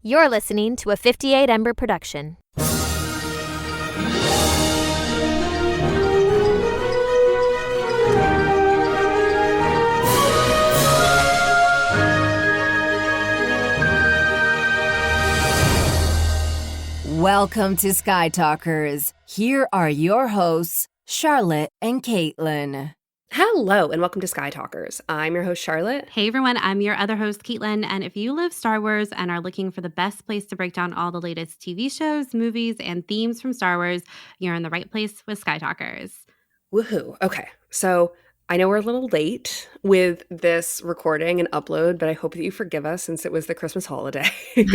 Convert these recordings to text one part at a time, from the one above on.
You're listening to a 58 Ember production. Welcome to Sky Talkers. Here are your hosts, Charlotte and Caitlin. Hello, and welcome to Sky Talkers. I'm your host, Charlotte. Hey everyone, I'm your other host, Caitlin, and if you love Star Wars and are looking for the best place to break down all the latest TV shows, movies, and themes from Star Wars, you're in the right place with Sky Talkers. Woohoo. Okay, so I know we're a little late with this recording and upload, but I hope that you forgive us since it was the Christmas holiday. And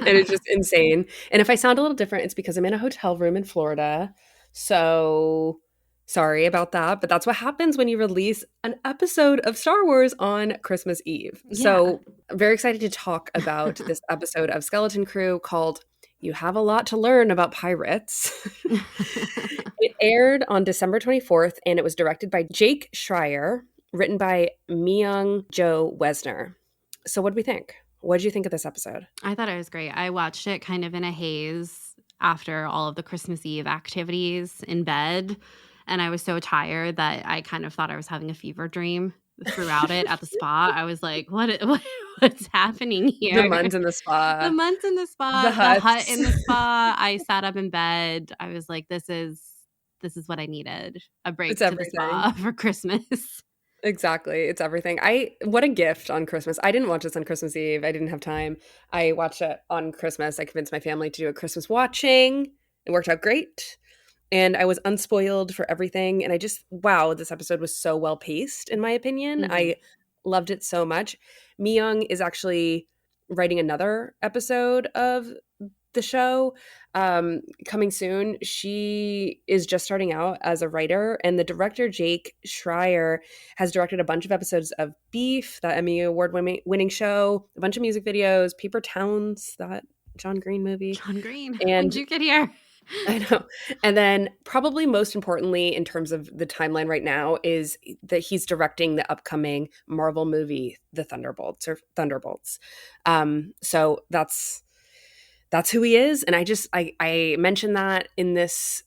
it's just insane. And if I sound a little different, it's because I'm in a hotel room in Florida. So sorry about that, but that's what happens when you release an episode of Star Wars on Christmas Eve. Yeah. So I'm very excited to talk about this episode of Skeleton Crew called You Have a Lot to Learn About Pirates. It aired on December 24th, and it was directed by Jake Schreier, written by Myung Jo Wesner. So what did we think? What did you think of this episode? I thought it was great. I watched it kind of in a haze after all of the Christmas Eve activities in bed, and I was so tired that I kind of thought I was having a fever dream throughout it at the spa. I was like, what's happening here? The months in the spa. The months in the spa. The huts. hut in the spa. I sat up in bed. I was like, this is what I needed. A break It's to everything. the spa for Christmas. Exactly. It's everything. What a gift on Christmas. I didn't watch this on Christmas Eve. I didn't have time. I watched it on Christmas. I convinced my family to do a Christmas watching. It worked out great. And I was unspoiled for everything. And wow, this episode was so well paced, in my opinion. Mhm. I loved it so much. Myung is actually writing another episode of the show coming soon. She is just starting out as a writer, and the director Jake Schreier has directed a bunch of episodes of Beef, that Emmy Award winning show, a bunch of music videos, Paper Towns, that John Green movie. John Green. And How'd you get here? I know. And then probably most importantly in terms of the timeline right now is that he's directing the upcoming Marvel movie, The Thunderbolts. So that's who he is. And I mentioned that in this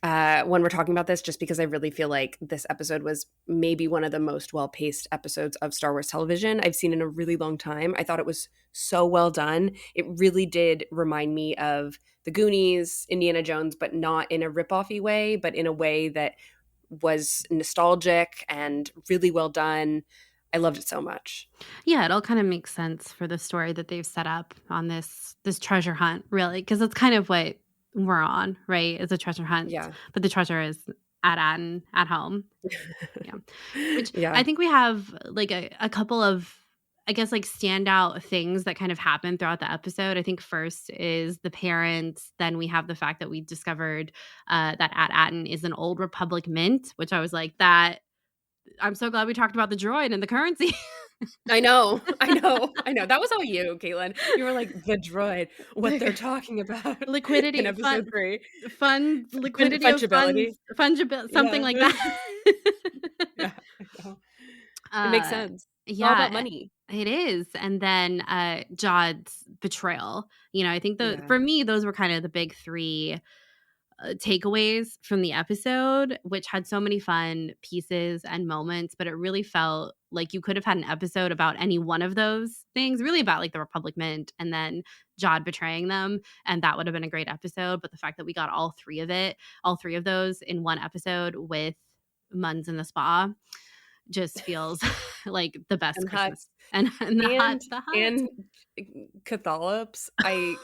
when we're talking about this, just because I really feel like this episode was maybe one of the most well-paced episodes of Star Wars television I've seen in a really long time. I thought it was so well done. It really did remind me of The Goonies, Indiana Jones, but not in a rip-offy way, but in a way that was nostalgic and really well done. I loved it so much. Yeah, it all kind of makes sense for the story that they've set up on this treasure hunt, really, because it's kind of what we're on, right? It's a treasure hunt. Yeah. But the treasure is at Attin, at home. Yeah. Which Yeah. I think we have like a couple of, I guess, like standout things that kind of happen throughout the episode. I think first is the parents. Then we have the fact that we discovered that At Attin is an old Republic mint, which I was like, that I'm so glad we talked about the droid and the currency. I know. That was all you, Caitlin. You were like, the droid, what they're talking about. Liquidity, in episode 3. Funds, liquidity of fungibility. funds, something like that. Yeah, I know. It makes sense. It's all Yeah, about money. it is. And then Jod's betrayal. I think Yeah. for me, those were kind of the big 3 takeaways from the episode, which had so many fun pieces and moments, but it really felt like you could have had an episode about any one of those things, really about like the Republic Mint and then Jod betraying them, and that would have been a great episode. But the fact that we got all three of those in one episode with Muns in the spa just feels like the best And Christmas. And the hut. And Cthallops. I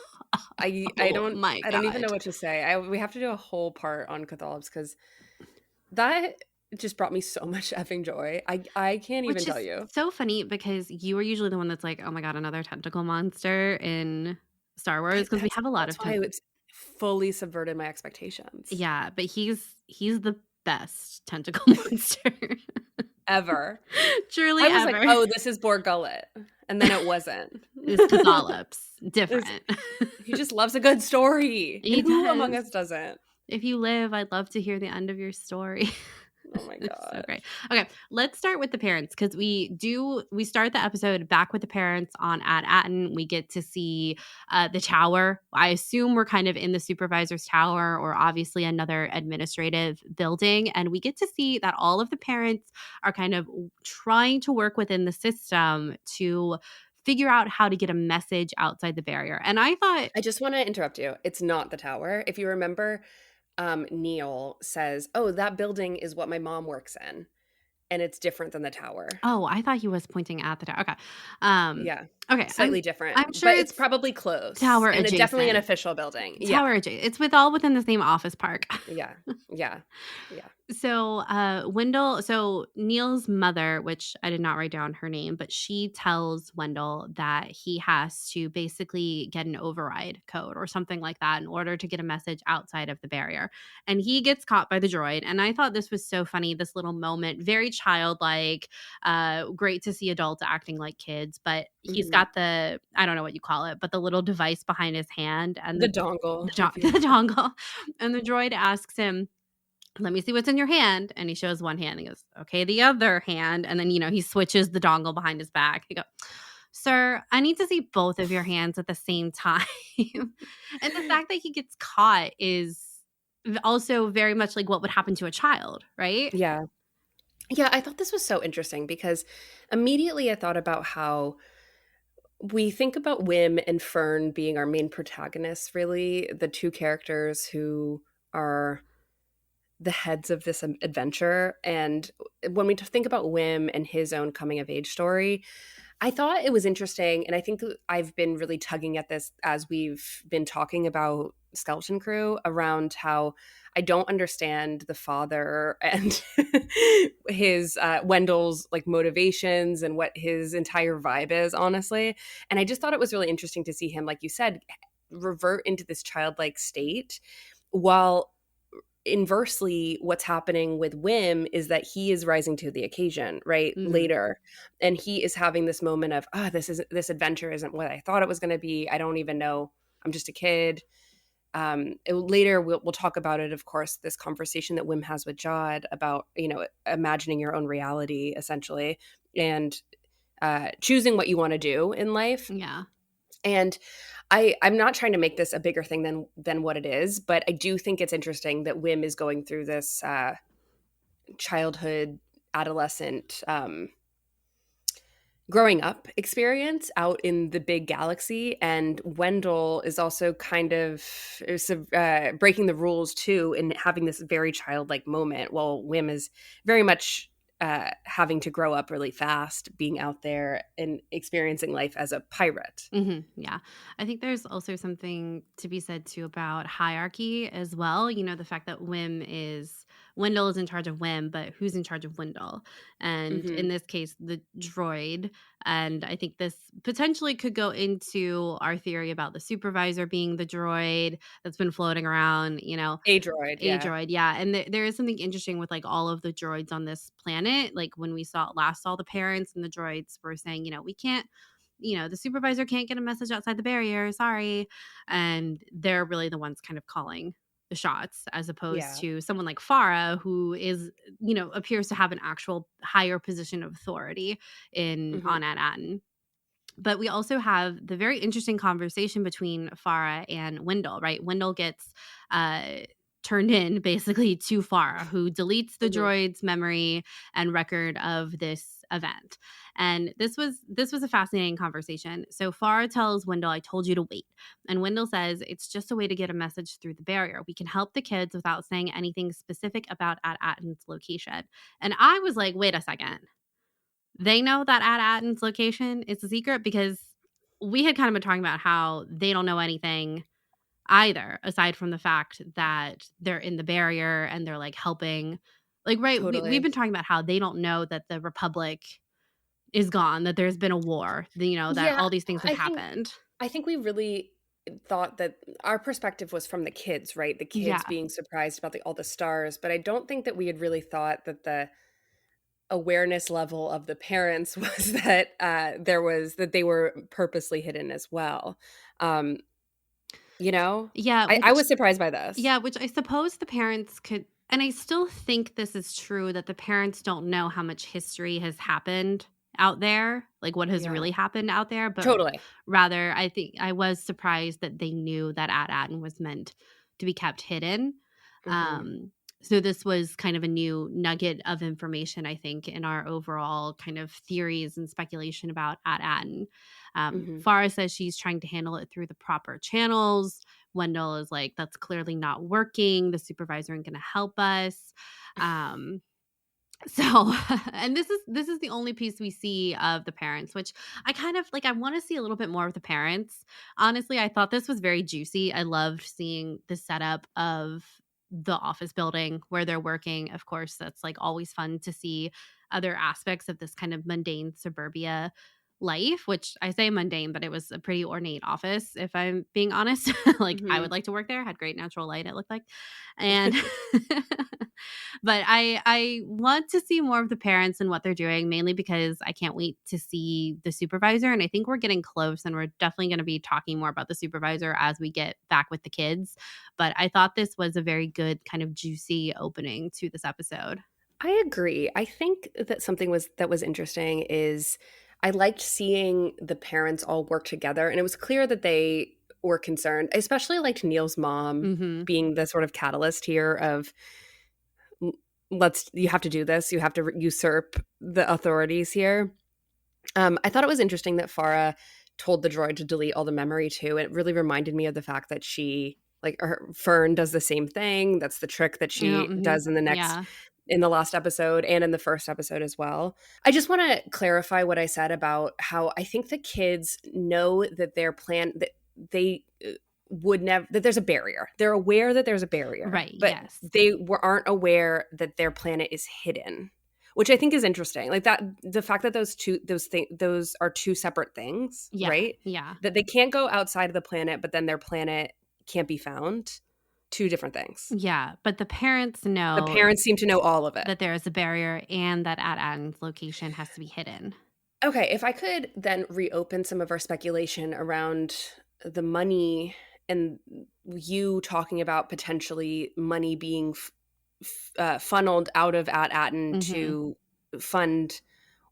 don't my even God. know what to say. We have to do a whole part on Cthallops because that just brought me so much effing joy. I can't even tell you. So funny because you are usually the one that's like, oh my God, another tentacle monster in Star Wars, because we have a lot of why it's fully subverted my expectations. Yeah, but he's the best tentacle monster ever. Truly I was ever. like, oh, this is Borg Gullet. And then it wasn't. It's Cthallops. Different. He just loves a good story. He Who does. among us doesn't? If you live, I'd love to hear the end of your story. Oh my It's so god. great. Okay, let's start with the parents because we start the episode back with the parents on At Attin. We get to see the tower. I assume we're kind of in the supervisor's tower or obviously another administrative building, and we get to see that all of the parents are kind of trying to work within the system to figure out how to get a message outside the barrier. And I thought, I just want to interrupt you. It's not the tower. If you remember, Neel says, "Oh, that building is what my mom works in, and it's different than the tower." oh, I thought he was pointing at the tower. Okay, um, Yeah, okay, slightly different, I'm sure but it's it's probably close tower and definitely an adjacent. official building. Yeah, Tower adjacent. It's with all within the same office park. yeah, yeah, yeah. So, Wendell, so Neil's mother, which I did not write down her name, but she tells Wendell that he has to basically get an override code or something like that in order to get a message outside of the barrier. And he gets caught by the droid. And I thought this was so funny, this little moment, very childlike, great to see adults acting like kids, but he's Mhm. got the, I don't know what you call it, but the little device behind his hand and The dongle, if the you. dongle. And the droid asks him, let me see what's in your hand. And he shows one hand. He goes, okay, the other hand. And then, he switches the dongle behind his back. He goes, sir, I need to see both of your hands at the same time. And the fact that he gets caught is also very much like what would happen to a child, right? Yeah, yeah. I thought this was so interesting because immediately I thought about how we think about Wim and Fern being our main protagonists, really, the two characters who are the heads of this adventure. And when we think about Wim and his own coming of age story, I thought it was interesting. And I think that I've been really tugging at this as we've been talking about Skeleton Crew around how I don't understand the father and his Wendell's like motivations and what his entire vibe is, honestly. And I just thought it was really interesting to see him, like you said, revert into this childlike state while inversely what's happening with Wim is that he is rising to the occasion right Mhm. later, and he is having this moment of this adventure isn't what I thought it was going to be. I don't even know, I'm just a kid. Later we'll talk about it, of course, this conversation that Wim has with Jod about imagining your own reality essentially, and choosing what you want to do in life. Yeah. And I'm not trying to make this a bigger thing than what it is, but I do think it's interesting that Wim is going through this childhood, adolescent, growing up experience out in the big galaxy, and Wendell is also kind of breaking the rules too, and having this very childlike moment, while Wim is very much having to grow up really fast, being out there and experiencing life as a pirate. Yeah. I think there's also something to be said too about hierarchy as well. The fact that Wendell is in charge of Wim, but who's in charge of Wendell? And Hmm. in this case, the droid. And I think this potentially could go into our theory about the supervisor being the droid that's been floating around, A droid, a yeah. droid, yeah, and there is something interesting with like all of the droids on this planet. Like when we saw the parents and the droids were saying, we can't, the supervisor can't get a message outside the barrier. Sorry, and they're really the ones kind of calling the shots, as opposed Yeah. to someone like Farah, who is, appears to have an actual higher position of authority in Hmm. on At Attin. But we also have the very interesting conversation between Farah and Wendell, right? Wendell gets uh, turned in basically to Farah, who deletes the Hmm. droid's memory and record of this event. And this was a fascinating conversation. So Farah tells Wendell, "I told you to wait," and Wendell says, "It's just a way to get a message through the barrier. We can help the kids without saying anything specific about At Attin's location." And I was like, "Wait a second." They know that At Attin's location is a secret, because we had kind of been talking about how they don't know anything either, aside from the fact that they're in the barrier and they're like helping. Like, right, we've Totally. been talking about how they don't know that the Republic is gone, that there's been a war, that Yeah, all these things have I think happened. I think we really thought that our perspective was from the kids, right? The kids Yeah. being surprised about all the stars, but I don't think that we had really thought that the awareness level of the parents was that they were purposely hidden as well. Um, you know, Yeah, I was surprised by this. which I suppose the parents could And I still think this is true that the parents don't know how much history has happened out there, like what has Yeah. really happened out there. But Totally. rather, I think I was surprised that they knew that At Attin was meant to be kept hidden. Mhm. So this was kind of a new nugget of information, I think, in our overall kind of theories and speculation about At Attin. Mhm. Farah says she's trying to handle it through the proper channels. Wendell is like, that's clearly not working. The supervisor ain't going to help us. Um, so, and this is the only piece we see of the parents, which I kind of like. I want to see a little bit more of the parents. Honestly, I thought this was very juicy. I loved seeing the setup of the office building where they're working. Of course, that's like always fun to see other aspects of this kind of mundane suburbia life, which I say mundane, but it was a pretty ornate office, if I'm being honest. Like, I would Mhm. like to work there. Had great natural light, it looked like. And but I want to see more of the parents and what they're doing, mainly because I can't wait to see the supervisor. And I think we're getting close, and we're definitely going to be talking more about the supervisor as we get back with the kids. But I thought this was a very good kind of juicy opening to this episode. I agree. I think that something that was interesting is I liked seeing the parents all work together, and it was clear that they were concerned. I especially liked Neil's mom Mm-hmm. being the sort of catalyst here of let's you have to do this. You have to usurp the authorities here. I thought it was interesting that Farah told the droid to delete all the memory too. It really reminded me of the fact that she, like, her Fern does the same thing. That's the trick that Yeah, she does yeah. in the last episode and in the first episode as well. I just want to clarify what I said about how I think the kids know that their plan that they would never that there's a barrier. They're aware that there's a barrier, Right. but Yes. aren't aware that their planet is hidden, which I think is interesting. Like that, the fact that those are two separate things, Yeah. right? Yeah. That they can't go outside of the planet, but then their planet can't be found. Two different things. Yeah. But the parents The know parents seem to know all of it. that there is a barrier and that At Attin's location has to be hidden. Okay, if I could then reopen some of our speculation around the money and you talking about potentially money being funneled out of At Attin Mm-hmm. to fund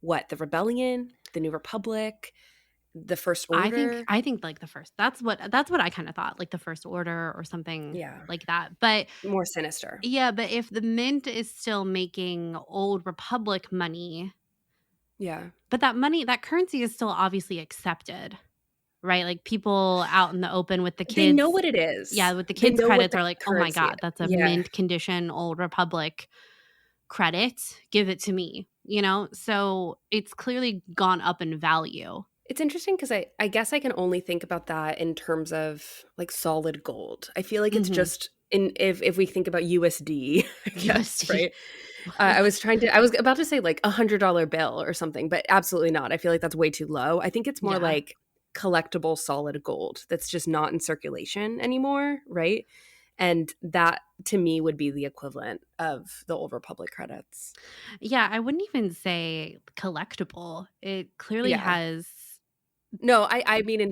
what, the rebellion, the New Republic, the First Order. I think like the first. That's what I kind of thought, like the First Order or something Yeah, like that. But more sinister. yeah, but if the Mint is still making old Republic money, Yeah, but that currency is still obviously accepted, right? Like people out in the open with the they know kids. what it is. Yeah, with the They kids know what credits the are like, "Oh my currency is. god, that's a Yeah, mint condition old Republic credit. Give it to me." You know? So, it's clearly gone up in value. it's interesting because I guess I can only think about that in terms of like solid gold. I feel like it's Mhm. just in if we think about USD, I guess, USD. right? I was about to say like $100 bill or something, but absolutely not. I feel like that's way too low. I think it's more Yeah. like collectible solid gold that's just not in circulation anymore, right? And that to me would be the equivalent of the Old Republic credits. Yeah, I wouldn't even say collectible. It clearly Yeah. has. No, I mean in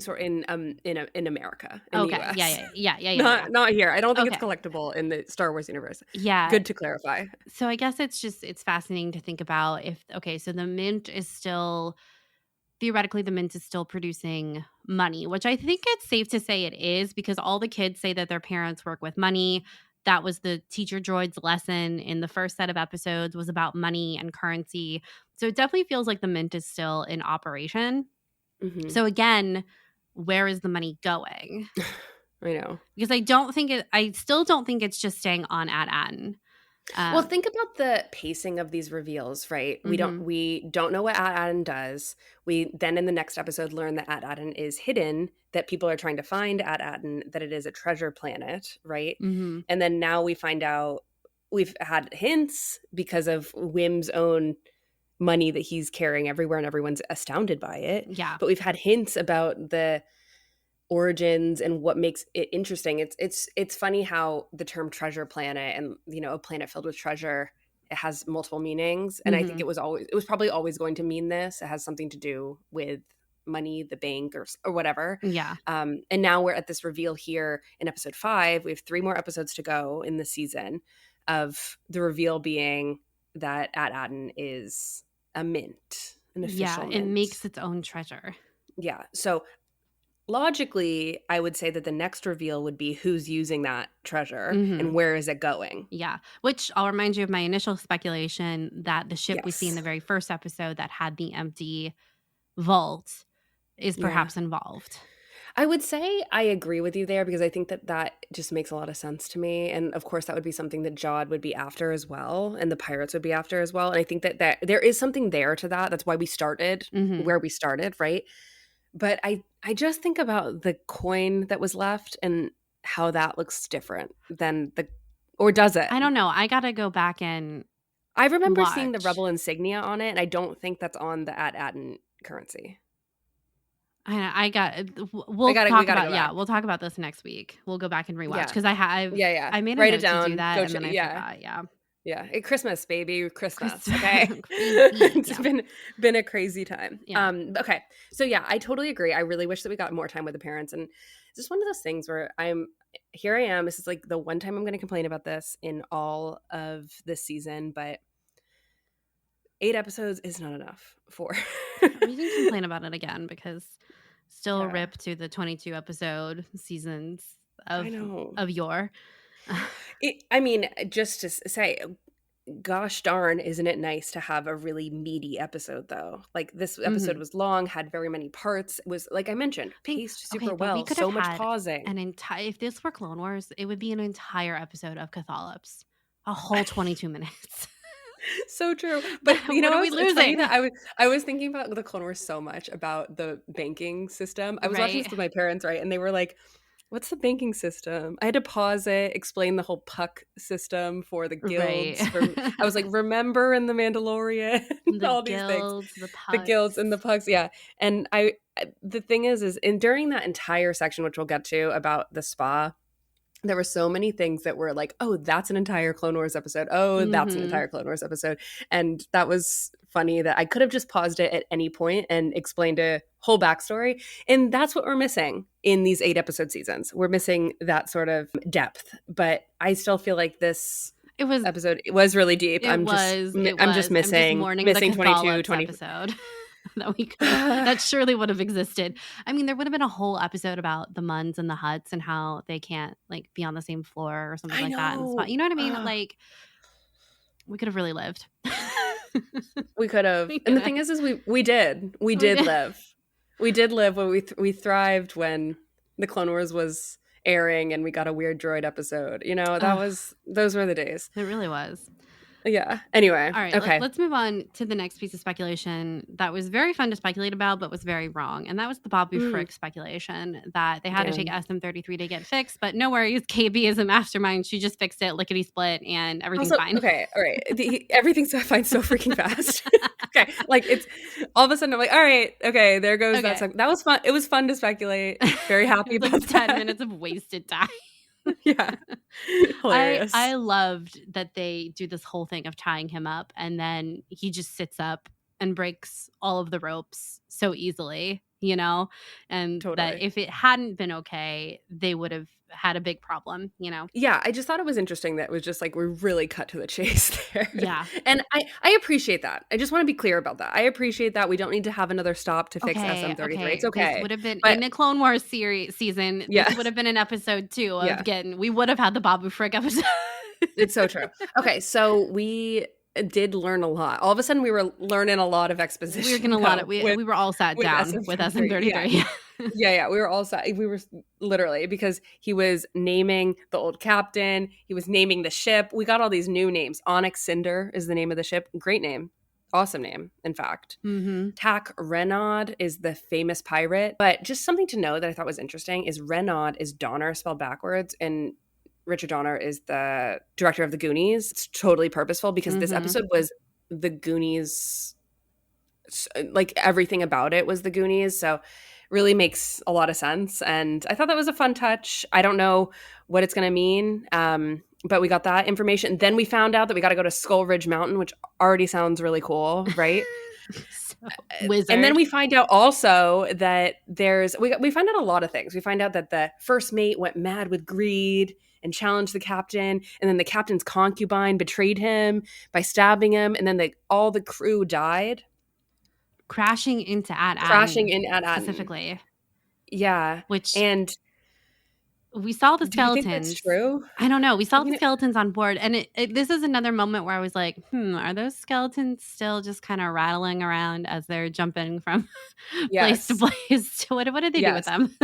America, in the Okay. US. Yeah. Not here. I don't think it's Okay. collectible in the Star Wars universe. Yeah. Good to clarify. So I guess it's fascinating to think about if okay, so the mint is still theoretically the mint is still producing money, which I think it's safe to say it is because all the kids say that their parents work with money. That was the teacher droid's lesson in the first set of episodes was about money and currency. So it definitely feels like the mint is still in operation. Mhm. So again, where is the money going? I know. Because I still don't think it's just staying on At Attin. Well, think about the pacing of these reveals, right? Mhm. We don't know what At Attin does. We then in the next episode learn that At Attin is hidden, that people are trying to find At Attin, that it is a treasure planet, right? Mhm. And then now we find out we've had hints because of Wim's own money that he's carrying everywhere and everyone's astounded by it. Yeah. But we've had hints about the origins and what makes it interesting. It's funny how the term treasure planet and a planet filled with treasure, it has multiple meanings, and I think Mhm. it was probably always going to mean this. It has something to do with money, the bank, or whatever. Yeah. And now we're at this reveal here in episode 5. We have 3 more episodes to go in the season. of the reveal being that At Attin is a mint, an official mint. It makes its own treasure. Yeah. So logically, I would say that the next reveal would be who's using that treasure and where is it going. Yeah, which I'll remind you of my initial speculation that the ship we see in the very first episode that had the empty vault is perhaps involved. I would say I agree with you there because I think that just makes a lot of sense to me. And of course, that would be something that Jod would be after as well, and the pirates would be after as well. And I think that there is something there to that. That's why we started where we started, right? But I just think about the coin that was left and how that looks different than or does it? I don't know. I got to go back and I remember seeing the rebel insignia on it, and I don't think that's on the At Attin currency. We'll talk about this next week. We'll go back and rewatch because I made a note to do that and then I forgot. Yeah, Christmas, baby, Christmas. Okay, it's been a crazy time. Yeah. Okay, so yeah, I totally agree. I really wish that we got more time with the parents, and it's just one of those things where I am. This is like the one time I'm going to complain about this in all of this season, but 8 episodes is not enough for. We can complain about it again because still a rip to the 22 episode seasons of yore. I mean, just to say, gosh darn, isn't it nice to have a really meaty episode though? Like this episode was long, had very many parts. It was, like I mentioned, paced super well, so much pausing. If this were Clone Wars, it would be an entire episode of Cthallops, a whole 22 minutes. So true. But you know, what are we losing? I was thinking about the Clone Wars so much about the banking system. I was watching this with my parents, right? And they were like, what's the banking system? I had to pause it, explain the whole puck system for the guilds. Right. I was like, remember in The Mandalorian, all these things. The guilds and the pucks. Yeah. And the thing is during that entire section, which we'll get to about the spa, there were so many things that were like, oh, that's an entire Clone Wars episode. Oh, that's an entire Clone Wars episode. And that was funny that I could have just paused it at any point and explained a whole backstory. And that's what we're missing in these 8 episode seasons. We're missing that sort of depth. But I still feel like this episode was really deep. I'm just missing 22, 20 episode. That surely would have existed. I mean, there would have been a whole episode about the Muns and the Hutts and how they can't like be on the same floor or something like that. And you know what I mean? Like, we could have really lived. We could have. And the thing is we did live. We did live when we thrived when the Clone Wars was airing and we got a weird droid episode. You know, those were the days. It really was. Yeah. Anyway. All right. Okay. Let's move on to the next piece of speculation that was very fun to speculate about, but was very wrong. And that was the Babu Frick speculation that they had to take SM-33 to get fixed. But no worries. KB is a mastermind. She just fixed it, lickety split, and everything's fine. Okay. All right. Everything's fine so freaking fast. Okay. Like it's all of a sudden I'm like, all right. Okay. There goes that. That was fun. It was fun to speculate. Very happy about like 10 minutes of wasted time. Yeah. Hilarious. I loved that they do this whole thing of tying him up and then he just sits up and breaks all of the ropes so easily, you know? And that if it hadn't been okay, they would have had a big problem, you know? Yeah, I just thought it was interesting that it was just like we really cut to the chase there. Yeah. And I appreciate that. I just want to be clear about that. I appreciate that. We don't need to have another stop to fix SM-33. It's okay. This would have been in the Clone Wars season. This would have been an episode 2 of we would have had the Babu Frick episode. It's so true. Okay, so we did learn a lot. All of a sudden we were learning a lot of exposition. We were getting a lot of we were all sat down with SM-33. Yeah, we were all sat. We were literally, because he was naming the old captain, he was naming the ship. We got all these new names. Onyx Cinder is the name of the ship. Great name. Awesome name, in fact. Tak Renaud is the famous pirate. But just something to know that I thought was interesting is Renaud is Donner spelled backwards, and Richard Donner is the director of The Goonies. It's totally purposeful because this episode was The Goonies. Like everything about it was The Goonies. So really makes a lot of sense. And I thought that was a fun touch. I don't know what it's going to mean. But we got that information. Then we found out that we got to go to Skull Ridge Mountain, which already sounds really cool, right? Wizard. And then we find out also that we find out a lot of things. We find out that the first mate went mad with greed and challenged the captain, and then the captain's concubine betrayed him by stabbing him, and then all the crew died. Crashing into At Attin. At Attin. Specifically. Yeah. Which... And we saw the skeletons. Do you think that's true? I don't know. We saw the skeletons on board. And this is another moment where I was like, are those skeletons still just kind of rattling around as they're jumping from place to place? What did they do with them?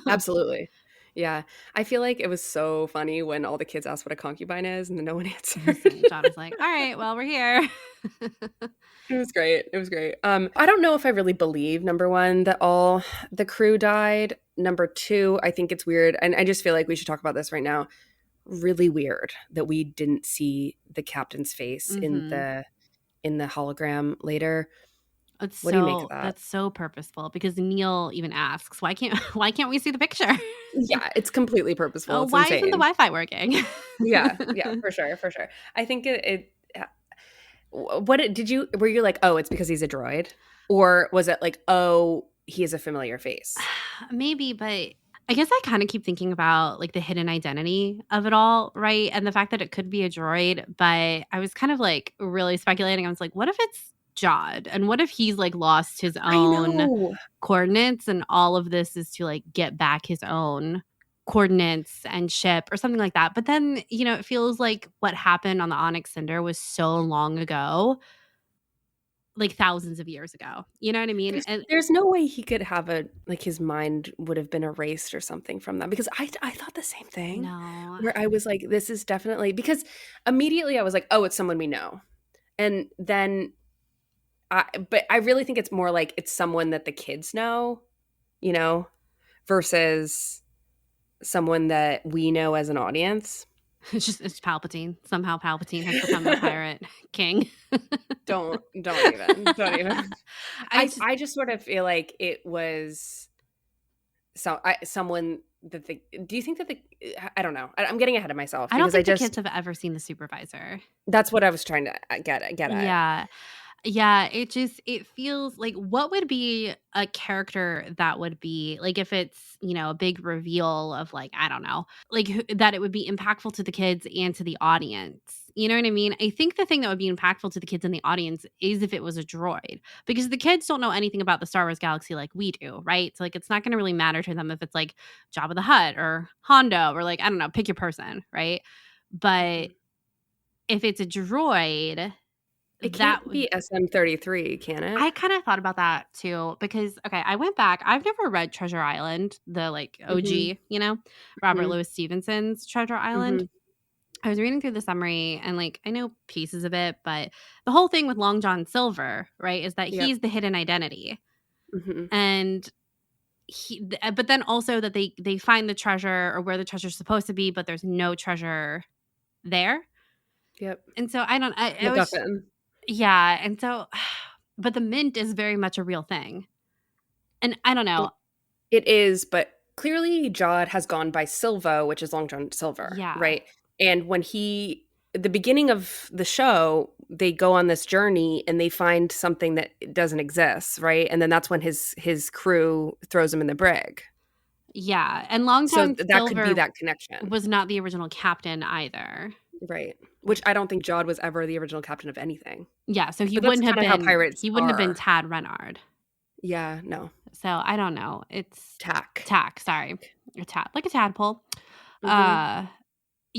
Absolutely. Yeah. I feel like it was so funny when all the kids asked what a concubine is and then no one answered. John was like, all right, well, we're here. It was great. I don't know if I really believe, number one, that all the crew died. Number two, I think it's weird. And I just feel like we should talk about this right now. Really weird that we didn't see the captain's face in the hologram later. What do you make of that? That's so purposeful, because Neel even asks, why can't we see the picture? Yeah, it's completely purposeful. It's why insane. isn't the Wi-Fi working? yeah, for sure. I think were you like, oh, it's because he's a droid? Or was it like, oh, he has a familiar face? Maybe, but I guess I kind of keep thinking about like the hidden identity of it all, right? And the fact that it could be a droid, but I was kind of like really speculating. I was like, what if it's Jod? And what if he's like lost his own coordinates, and all of this is to like get back his own coordinates and ship or something like that? But then, it feels like what happened on the Onyx Cinder was so long ago, like thousands of years ago. You know what I mean? There's no way he could have his mind would have been erased or something from that, because I thought the same thing. No. Where I was like, this is definitely, because immediately I was like, oh, it's someone we know. And then but I really think it's more like it's someone that the kids know, versus someone that we know as an audience. It's Palpatine. Somehow Palpatine has become the pirate king. Don't even. I just sort of feel like it was someone that do you think that I don't know. I'm getting ahead of myself. I don't think the kids have ever seen the supervisor. That's what I was trying to get at. Yeah, it feels like, what would be a character that would be like, if it's, a big reveal of like, I don't know, like that it would be impactful to the kids and to the audience. You know what I mean? I think the thing that would be impactful to the kids and the audience is if it was a droid, because the kids don't know anything about the Star Wars galaxy like we do, right? So like, it's not going to really matter to them if it's like Jabba the Hutt or Hondo or like, I don't know, pick your person, right? But if it's a droid, it can't be SM-33, can it? I kind of thought about that too, because I went back. I've never read Treasure Island, the like OG, Robert Louis Stevenson's Treasure Island. I was reading through the summary, and like I know pieces of it, but the whole thing with Long John Silver, right, is that he's the hidden identity, and but then also that they find the treasure, or where the treasure's supposed to be, but there's no treasure there. Yep. And so yeah, and so, but the mint is very much a real thing. And I don't know. It is, but clearly Jod has gone by Silvo, which is Long John Silver, right? And when the beginning of the show, they go on this journey and they find something that doesn't exist, right? And then that's when his crew throws him in the brig. Yeah, and Long John Silver that could be that connection. Was not the original captain either. Right. Which I don't think Jod was ever the original captain of anything. Yeah, so he wouldn't have been how pirates have been Tad Renard. Yeah, no. So I don't know. It's Tack, sorry. Like a tadpole. Yeah,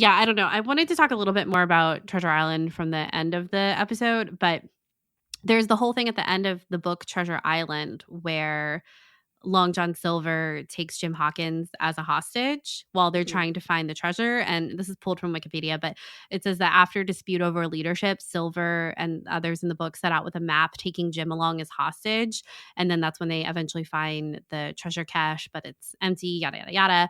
I don't know. I wanted to talk a little bit more about Treasure Island from the end of the episode, but there's the whole thing at the end of the book Treasure Island where Long John Silver takes Jim Hawkins as a hostage while they're trying to find the treasure. And this is pulled from Wikipedia, but it says that after dispute over leadership, Silver and others in the book set out with a map taking Jim along as hostage. And then that's when they eventually find the treasure cache, but it's empty, yada, yada, yada.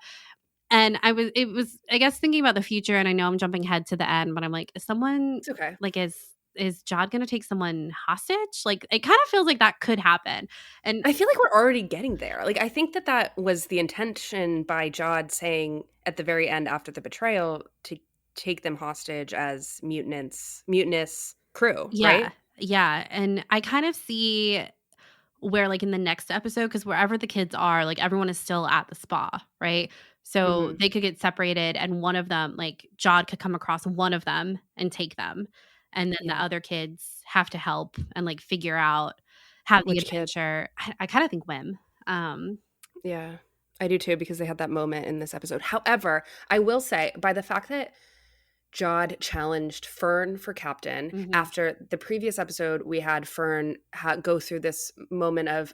And it was, I guess, thinking about the future, and I know I'm jumping ahead to the end, but I'm like, it's okay. Like, is Jod going to take someone hostage? Like, it kind of feels like that could happen. And I feel like we're already getting there. Like, I think that was the intention by Jod saying at the very end after the betrayal to take them hostage as mutinous crew, right? Yeah, and I kind of see where, like, in the next episode, because wherever the kids are, like, everyone is still at the spa, right? So Mhm. they could get separated, and one of them, like, Jod could come across one of them and take them, and then the Yeah. other kids have to help and, like, figure out have the Which kid? adventure. I kinda think Wim. Yeah. I do too because they had that moment in this episode. However, I will say by the fact that Jod challenged Fern for captain Mhm. after the previous episode, we had Fern go through this moment of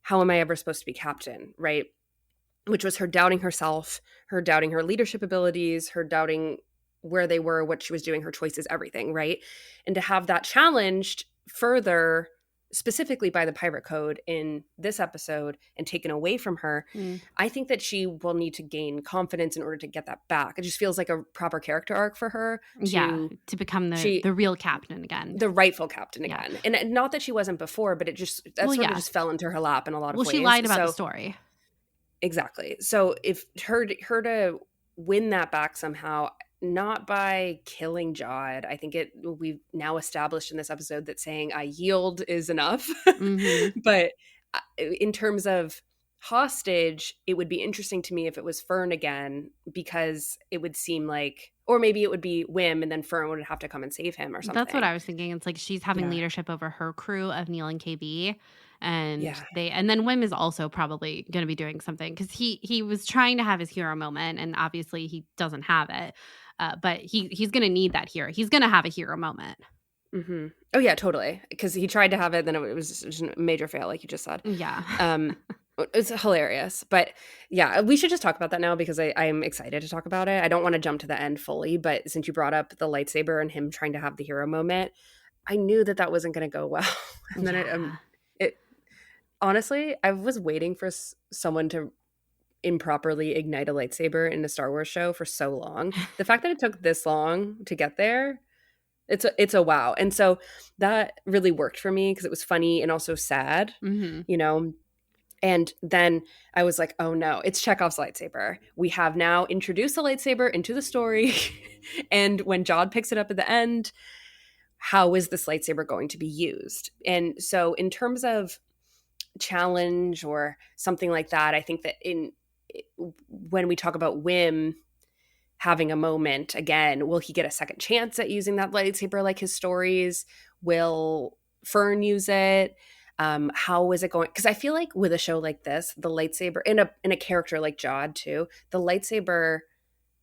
how am I ever supposed to be captain, right? Which was her doubting herself, her doubting her leadership abilities, her doubting where they were, what she was doing, her choices, everything, right? And to have that challenged further, specifically by the pirate code in this episode and taken away from her, Mm. I think that she will need to gain confidence in order to get that back. It just feels like a proper character arc for her Yeah, to to become she the real captain again. the rightful captain Yeah. again. And not that she wasn't before, but it just that Well, sort of yeah. just fell into her lap in a lot of Well, she ways. lied about the So story. exactly. So if her to win that back somehow, not by killing Jod, I think we've now established in this episode that saying I yield is enough. Mhm. But in terms of hostage, it would be interesting to me if it was Fern again, because it would seem like, or maybe it would be Wim and then Fern would have to come and save him or That's what something. I was thinking. It's like she's having Yeah. leadership over her crew of Neel and KB, and Yeah. then Wim is also probably going to be doing something because he was trying to have his hero moment, and obviously he doesn't have it. But he's going to need that hero. He's going to have a hero moment. Hmm. Oh yeah, totally. Because he tried to have it, then it was just a major fail, like you just said. Yeah. Um, it's hilarious, but yeah, we should just talk about that now because I'm excited to talk about it. I don't want to jump to the end fully, but since you brought up the lightsaber and him trying to have the hero moment, I knew that wasn't going to go well. And then Yeah. it honestly, I was waiting for someone to improperly ignite a lightsaber in a Star Wars show for so long. The fact that it took this long to get there, it's a wow. And so that really worked for me because it was funny and also sad, Hmm. you know. And then I was like, oh no, it's Chekhov's lightsaber. We have now introduced the lightsaber into the story. And when Jod picks it up at the end, how is this lightsaber going to be used? And so in terms of challenge or something like that, I think that when we talk about Wim having a moment again, will he get a second chance at using that lightsaber like his stories? Will Fern use it? How is it going? Because I feel like with a show like this, the lightsaber in a character like Jod too, the lightsaber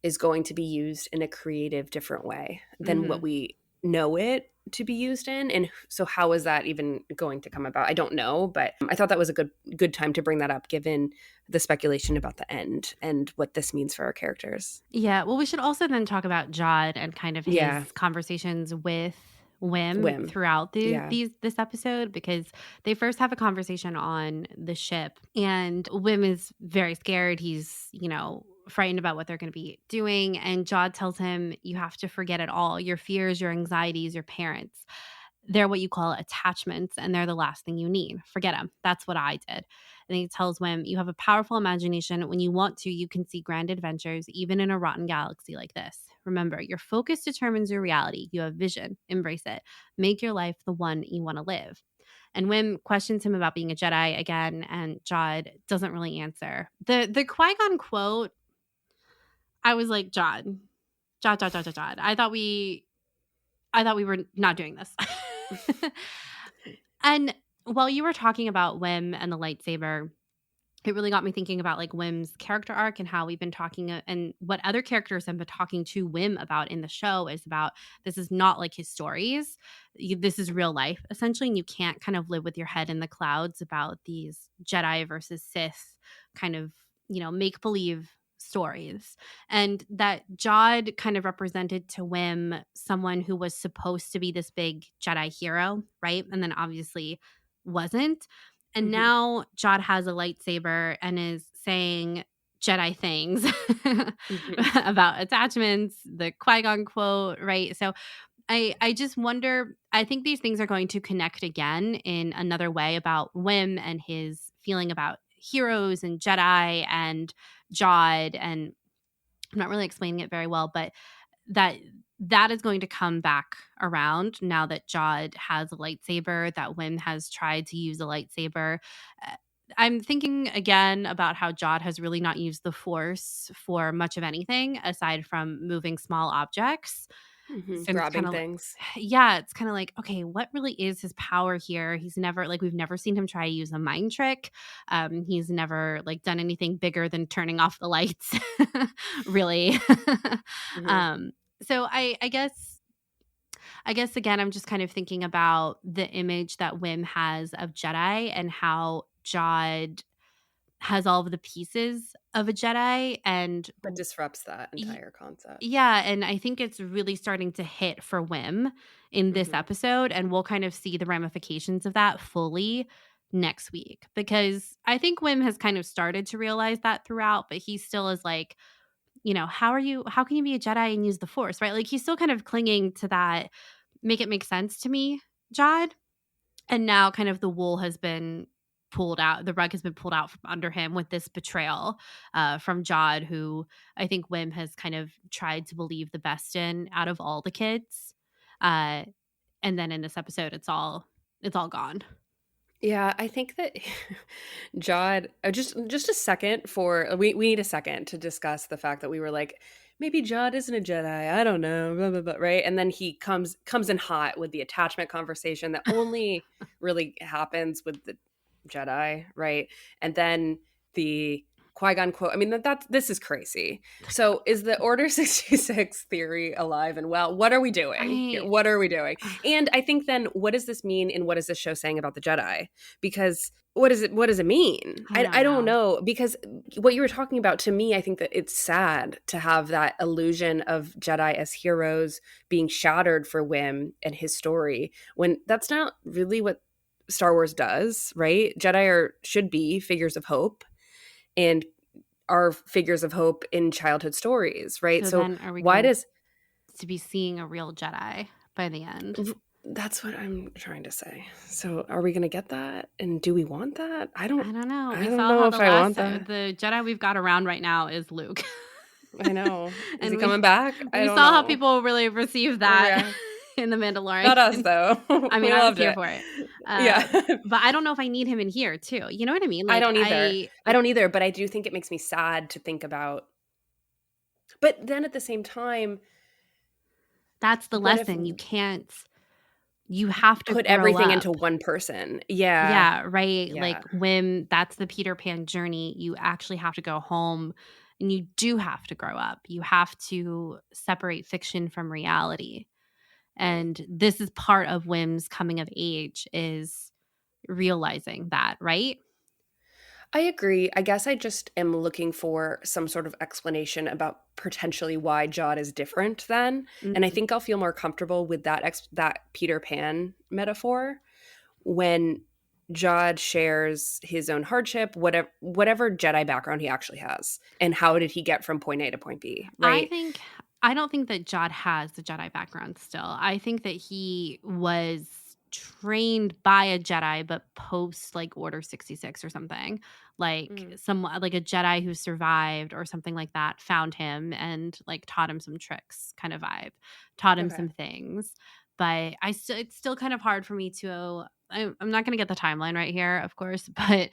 is going to be used in a creative, different way than what Hmm. we know it to be used in. And so how is that even going to come about? I don't know, but I thought that was a good time to bring that up given the speculation about the end and what this means for our characters. Yeah. Well, we should also then talk about Jod and kind of his Yeah. conversations with Wim Whim. throughout Yeah. this episode, because they first have a conversation on the ship, and Wim is very scared. He's, frightened about what they're going to be doing, and Jod tells him, you have to forget it all, your fears, your anxieties, your parents. They're what you call attachments, and they're the last thing you need. Forget them. That's what I did. And he tells Wim, you have a powerful imagination. When you want to, you can see grand adventures, even in a rotten galaxy like this. Remember, your focus determines your reality. You have vision. Embrace it. Make your life the one you want to live. And Wim questions him about being a Jedi again, and Jod doesn't really answer. The Qui-Gon quote, I was like, Jod. I thought we were not doing this. And while you were talking about Wim and the lightsaber, it really got me thinking about like Wim's character arc and how we've been talking and what other characters have been talking to Wim about in the show is about this is not like his stories. This is real life essentially. And you can't kind of live with your head in the clouds about these Jedi versus Sith kind of, make believe stories. And that Jod kind of represented to Wim someone who was supposed to be this big Jedi hero, right? And then obviously wasn't. And Hmm. now Jod has a lightsaber and is saying Jedi things Hmm. about attachments, the Qui-Gon quote, right? So I just wonder, I think these things are going to connect again in another way about Wim and his feeling about heroes and Jedi and Jod. And I'm not really explaining it very well, but that that is going to come back around now that Jod has a lightsaber, that Wim has tried to use a lightsaber. Uh, I'm thinking again about how Jod has really not used the Force for much of anything aside from moving small objects. So it's kind Grabbing of like, things. yeah, it's kind of like, okay, what really is his power here? He's never like, we've never seen him try to use a mind trick. He's never like done anything bigger than turning off the lights, really. Mhm. um, so I guess again, I'm just kind of thinking about the image that Wim has of Jedi and how Jod has all of the pieces of a Jedi, and But disrupts that entire concept. yeah, and I think it's really starting to hit for Wim in this Mhm. episode, and we'll kind of see the ramifications of that fully next week, because I think Wim has kind of started to realize that throughout, but he still is like, how can you be a Jedi and use the Force, right? Like he's still kind of clinging to that make it make sense to me, Jod. And now kind of the wool has been pulled out, the rug has been pulled out from under him with this betrayal from Jod, who I think Wim has kind of tried to believe the best in out of all the kids. Uh, and then in this episode, it's all gone. Yeah, I think that Jod, just a second for we need a second to discuss the fact that we were like, maybe Jod isn't a Jedi. I don't know, blah, blah, blah, right? And then he comes in hot with the attachment conversation that only really happens with the Jedi, right? And then the Qui-Gon quote. I mean, this is crazy. So is the Order 66 theory alive and well? What are we doing here? I What are we doing? And I think then what does this mean, and what is this show saying about the Jedi? Because what does it mean? I don't I don't know. know, because what you were talking about, to me, I think that it's sad to have that illusion of Jedi as heroes being shattered for Wim and his story, when that's not really what Star Wars does, right? Should be figures of hope, and are figures of hope in childhood stories, right? So So then are we why going does to be seeing a real Jedi by the end? that's what I'm trying to say. So are we going to get that? And do we want that? I don't know. I We don't saw know how if I want that. the Jedi we've got around right now is Luke. I know. Is he And coming back? I we don't saw how know. people really received that Yeah. in The Mandalorian. Not us though. I mean, We I was loved here it. for it. Yeah. But I don't know if I need him in here too. You know what I mean? I Like don't either. I don't either, but I do think it makes me sad to think about. But then at the same time, that's the what if lesson. You have to put grow everything up. into one person? Yeah. Yeah, right. Yeah. Like when that's the Peter Pan journey, you actually have to go home and you do have to grow up. You have to separate fiction from reality. Right. And this is part of Wim's coming of age, is realizing that, right? I agree. I guess I just am looking for some sort of explanation about potentially why Jod is different then. And I Mhm. think I'll feel more comfortable with that Peter Pan metaphor when Jod shares his own hardship, whatever Jedi background he actually has, and how did he get from point A to point B, I right? think I don't think that Jod has the Jedi background still. I think that he was trained by a Jedi, but post like Order 66 or something. Like Mm, some like a Jedi who survived or something like that found him and like taught him some tricks, kind of vibe. Taught him okay. some things. But it's still kind of hard for me to I'm not going to get the timeline right here, of course, but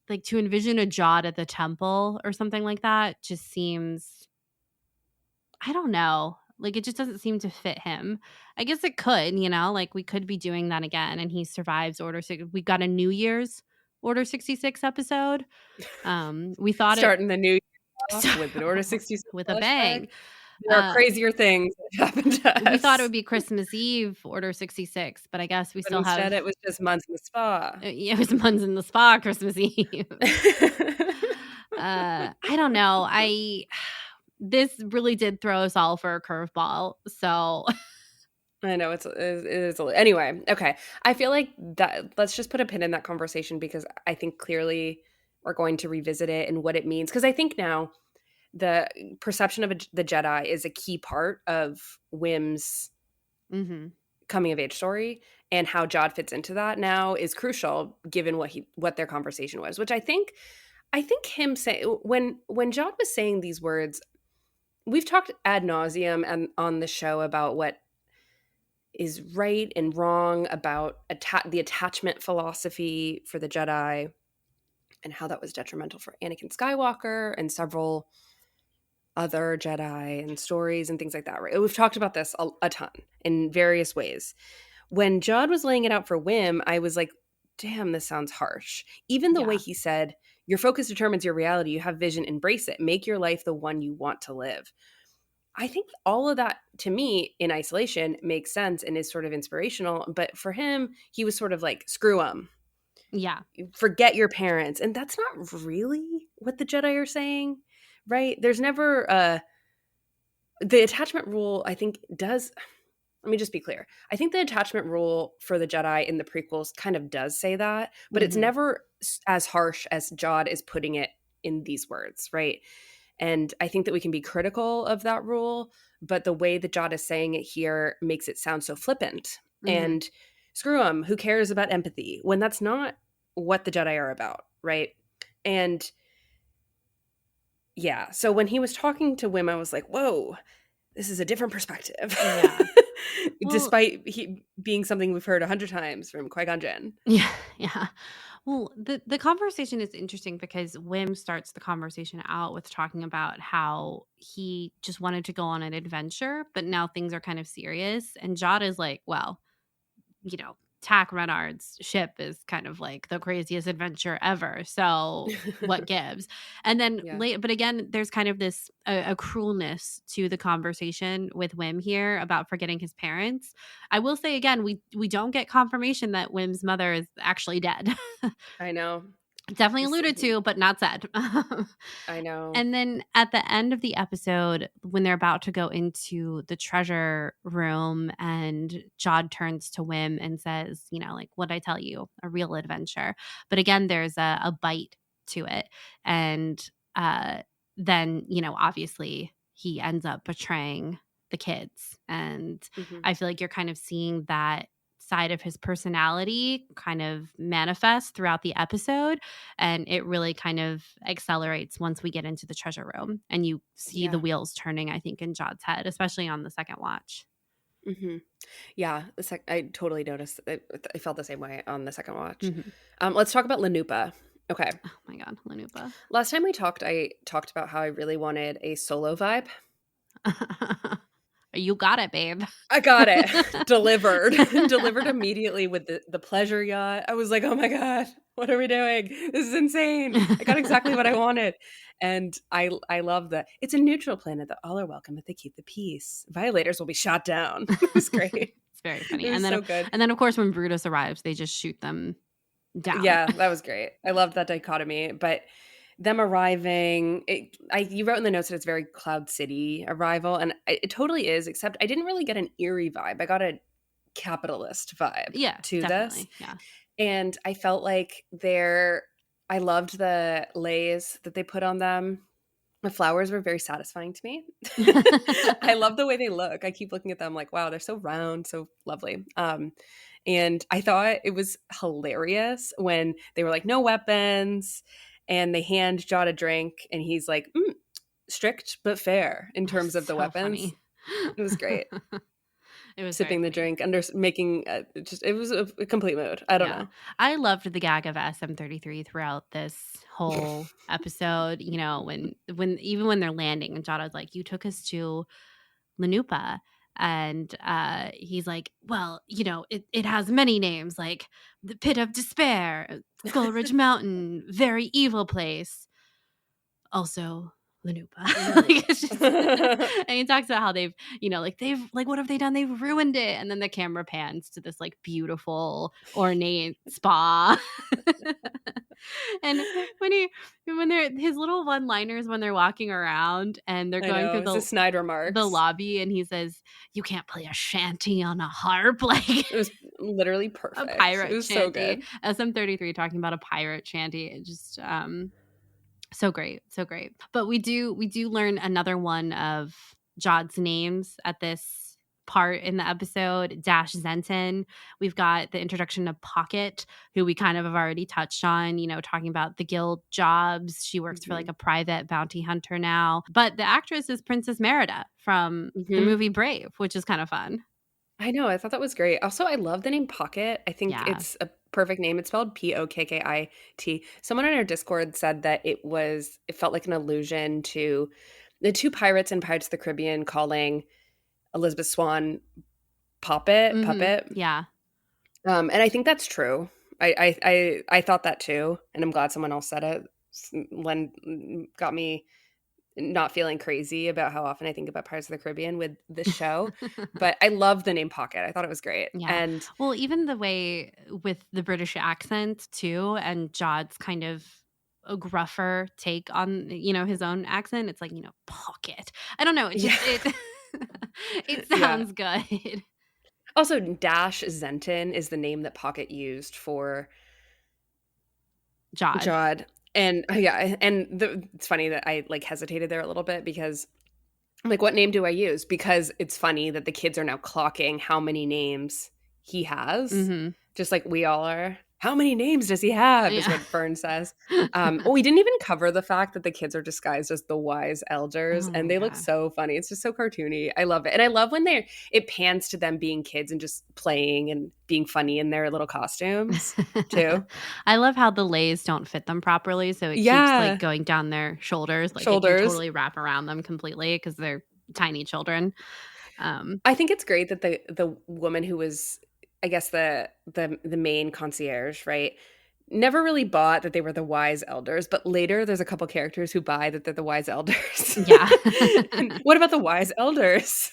like to envision a Jod at the temple or something like that just seems, I don't know. Like it just doesn't seem to fit him. I guess it could, like we could be doing that again and he survives Order 6. We got a New Year's Order 66 episode. We thought it Starting the new year off with an Order 66 with a flashback. bang. There are Uh crazier things that happened to we thought it us. would be Christmas Eve Order 66, but I guess we But still have instead it was just months in the spa. yeah, it was months in the spa Christmas Eve. I don't know. This really did throw us all for a curveball. So I know it is anyway. Okay, I feel like that. Let's just put a pin in that conversation, because I think clearly we're going to revisit it and what it means. Because I think now the perception of the Jedi is a key part of Wim's mhm. coming of age story, and how Jod fits into that now is crucial, given what their conversation was. Which I think him saying when Jod was saying these words, we've talked ad nauseum and on the show about what is right and wrong about the attachment philosophy for the Jedi and how that was detrimental for Anakin Skywalker and several other Jedi and stories and things like that, right? We've talked about this a ton in various ways. When Judd was laying it out for Wim, I was like, damn, this sounds harsh. Even the way he said, your focus determines your reality. You have vision, embrace it. Make your life the one you want to live. I think all of that, to me, in isolation, makes sense and is sort of inspirational. But for him, he was sort of like, screw them. Yeah. Forget your parents. And that's not really what the Jedi are saying, right? There's never the attachment rule, I think, does. Let me just be clear. I think the attachment rule for the Jedi in the prequels kind of does say that, but it's never as harsh as Jod is putting it in these words, right? And I think that we can be critical of that rule, but the way that Jod is saying it here makes it sound so flippant. And screw them, who cares about empathy? When that's not what the Jedi are about, right? And yeah, so when he was talking to Wim, I was like, whoa, this is a different perspective. Yeah. Well, Despite he being something we've heard 100 times from Qui-Gon Jinn. yeah. Yeah. Well, the conversation is interesting because Wim starts the conversation out with talking about how he just wanted to go on an adventure, but now things are kind of serious. And Jod is like, well, you know, Tack Renard's ship is kind of like the craziest adventure ever. So what gives? And then but again, there's kind of this a cruelness to the conversation with Wim here about forgetting his parents. I will say again, we don't get confirmation that Wim's mother is actually dead. I know. Definitely alluded to, but not said. I know. And then at the end of the episode, when they're about to go into the treasure room and Jod turns to Wim and says, you know, like, what'd I tell you? A real adventure. But again, there's a bite to it. And then, you know, obviously he ends up betraying the kids. And I feel like you're kind of seeing that side of his personality kind of manifest throughout the episode, and it really kind of accelerates once we get into the treasure room and you see the wheels turning, I think, in Jod's head, especially on the second watch. Yeah, I totally noticed. I felt the same way on the second watch. Let's talk about Lanupa. Okay. Oh my god, Lanupa. Last time we talked, I talked about how I really wanted a solo vibe. You got it, babe. I got it. Delivered immediately with the pleasure yacht. I was like, oh my god, what are we doing? This is insane. I got exactly what I wanted. And I love that it's a neutral planet that all are welcome if they keep the peace. Violators will be shot down. It was great. It's very funny. It was so good. And then of course when Brutus arrives, they just shoot them down. Yeah, that was great. I loved that dichotomy. But them arriving, you wrote in the notes that it's very Cloud City arrival, and it totally is, except I didn't really get an eerie vibe. I got a capitalist vibe to this. Yeah. And I felt like I loved the leis that they put on them. The flowers were very satisfying to me. I love the way they look. I keep looking at them like, wow, they're so round, so lovely. And I thought it was hilarious when they were like, no weapons. And they hand Jod a drink, and he's like, strict but fair in terms of the weapons. Funny. It was great. It was sipping the drink, making it was a complete mood. I don't know. I loved the gag of SM33 throughout this whole episode. You know, even when they're landing, and Jod was like, "You took us to Lanupa." And he's like, well, you know, it has many names, like the Pit of Despair, Skull Ridge Mountain, very evil place. Also, Lanupa. Like, it's just, and he talks about how they've, you know, like what have they done? They've ruined it. And then the camera pans to this like beautiful, ornate spa. And when they're his little one-liners when they're walking around and they're going through the snide remarks, the lobby, and he says, "You can't play a shanty on a harp." Like it was literally perfect. A pirate. It was shanty. So good. SM33 talking about a pirate shanty. It just so great, so great. But we do learn another one of Jod's names at this part in the episode, Dash Zenton. We've got the introduction of Pocket, who we kind of have already touched on, talking about the guild jobs. She works for like a private bounty hunter now. But the actress is Princess Merida from the movie Brave, which is kind of fun. I know. I thought that was great. Also, I love the name Pocket. I think it's a perfect name. It's spelled Pokkit. Someone on our Discord said that it felt like an allusion to the two pirates in Pirates of the Caribbean calling Elizabeth Swann puppet. Yeah. And I think that's true. I thought that too, and I'm glad someone else said it. Len got me not feeling crazy about how often I think about Pirates of the Caribbean with this show. But I love the name Pocket. I thought it was great. Yeah. And well, even the way with the British accent too, and Jod's kind of a gruffer take on, his own accent. It's like, Pocket. I don't know. It just, it sounds good. Also, Dash Zenton is the name that Pocket used for Jod. And it's funny that I like hesitated there a little bit because I'm like, what name do I use? Because it's funny that the kids are now clocking how many names he has, just like we all are. How many names does he have? Is what Fern says. We didn't even cover the fact that the kids are disguised as the wise elders, and they look so funny. It's just so cartoony. I love it, and I love when it pans to them being kids and just playing and being funny in their little costumes too. I love how the lays don't fit them properly, so it keeps like going down their shoulders. Like it can totally wrap around them completely because they're tiny children. I think it's great that the woman who was, I guess, the main concierge, right, never really bought that they were the wise elders, but later there's a couple characters who buy that they're the wise elders. Yeah. What about the wise elders?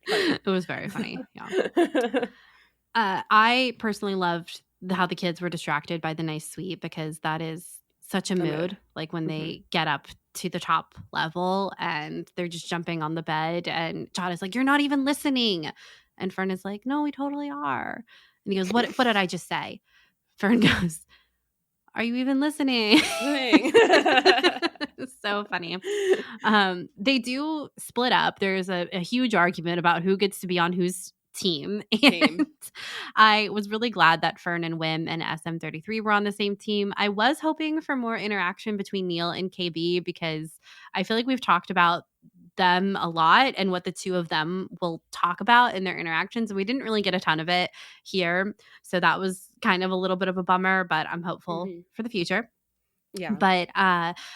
It was very funny. Yeah. I personally loved how the kids were distracted by the nice suite because that is such a mood. Like when they get up to the top level and they're just jumping on the bed and Jod is like, "You're not even listening." And Fern is like, "No, we totally are." And he goes, What did I just say? Fern goes, "Are you even listening?" It's so funny. They do split up. There's a huge argument about who gets to be on whose team. And I was really glad that Fern and Wim and SM33 were on the same team. I was hoping for more interaction between Neel and KB because I feel like we've talked about them a lot and what the two of them will talk about in their interactions. We didn't really get a ton of it here. So that was kind of a little bit of a bummer, but I'm hopeful for the future. Yeah. But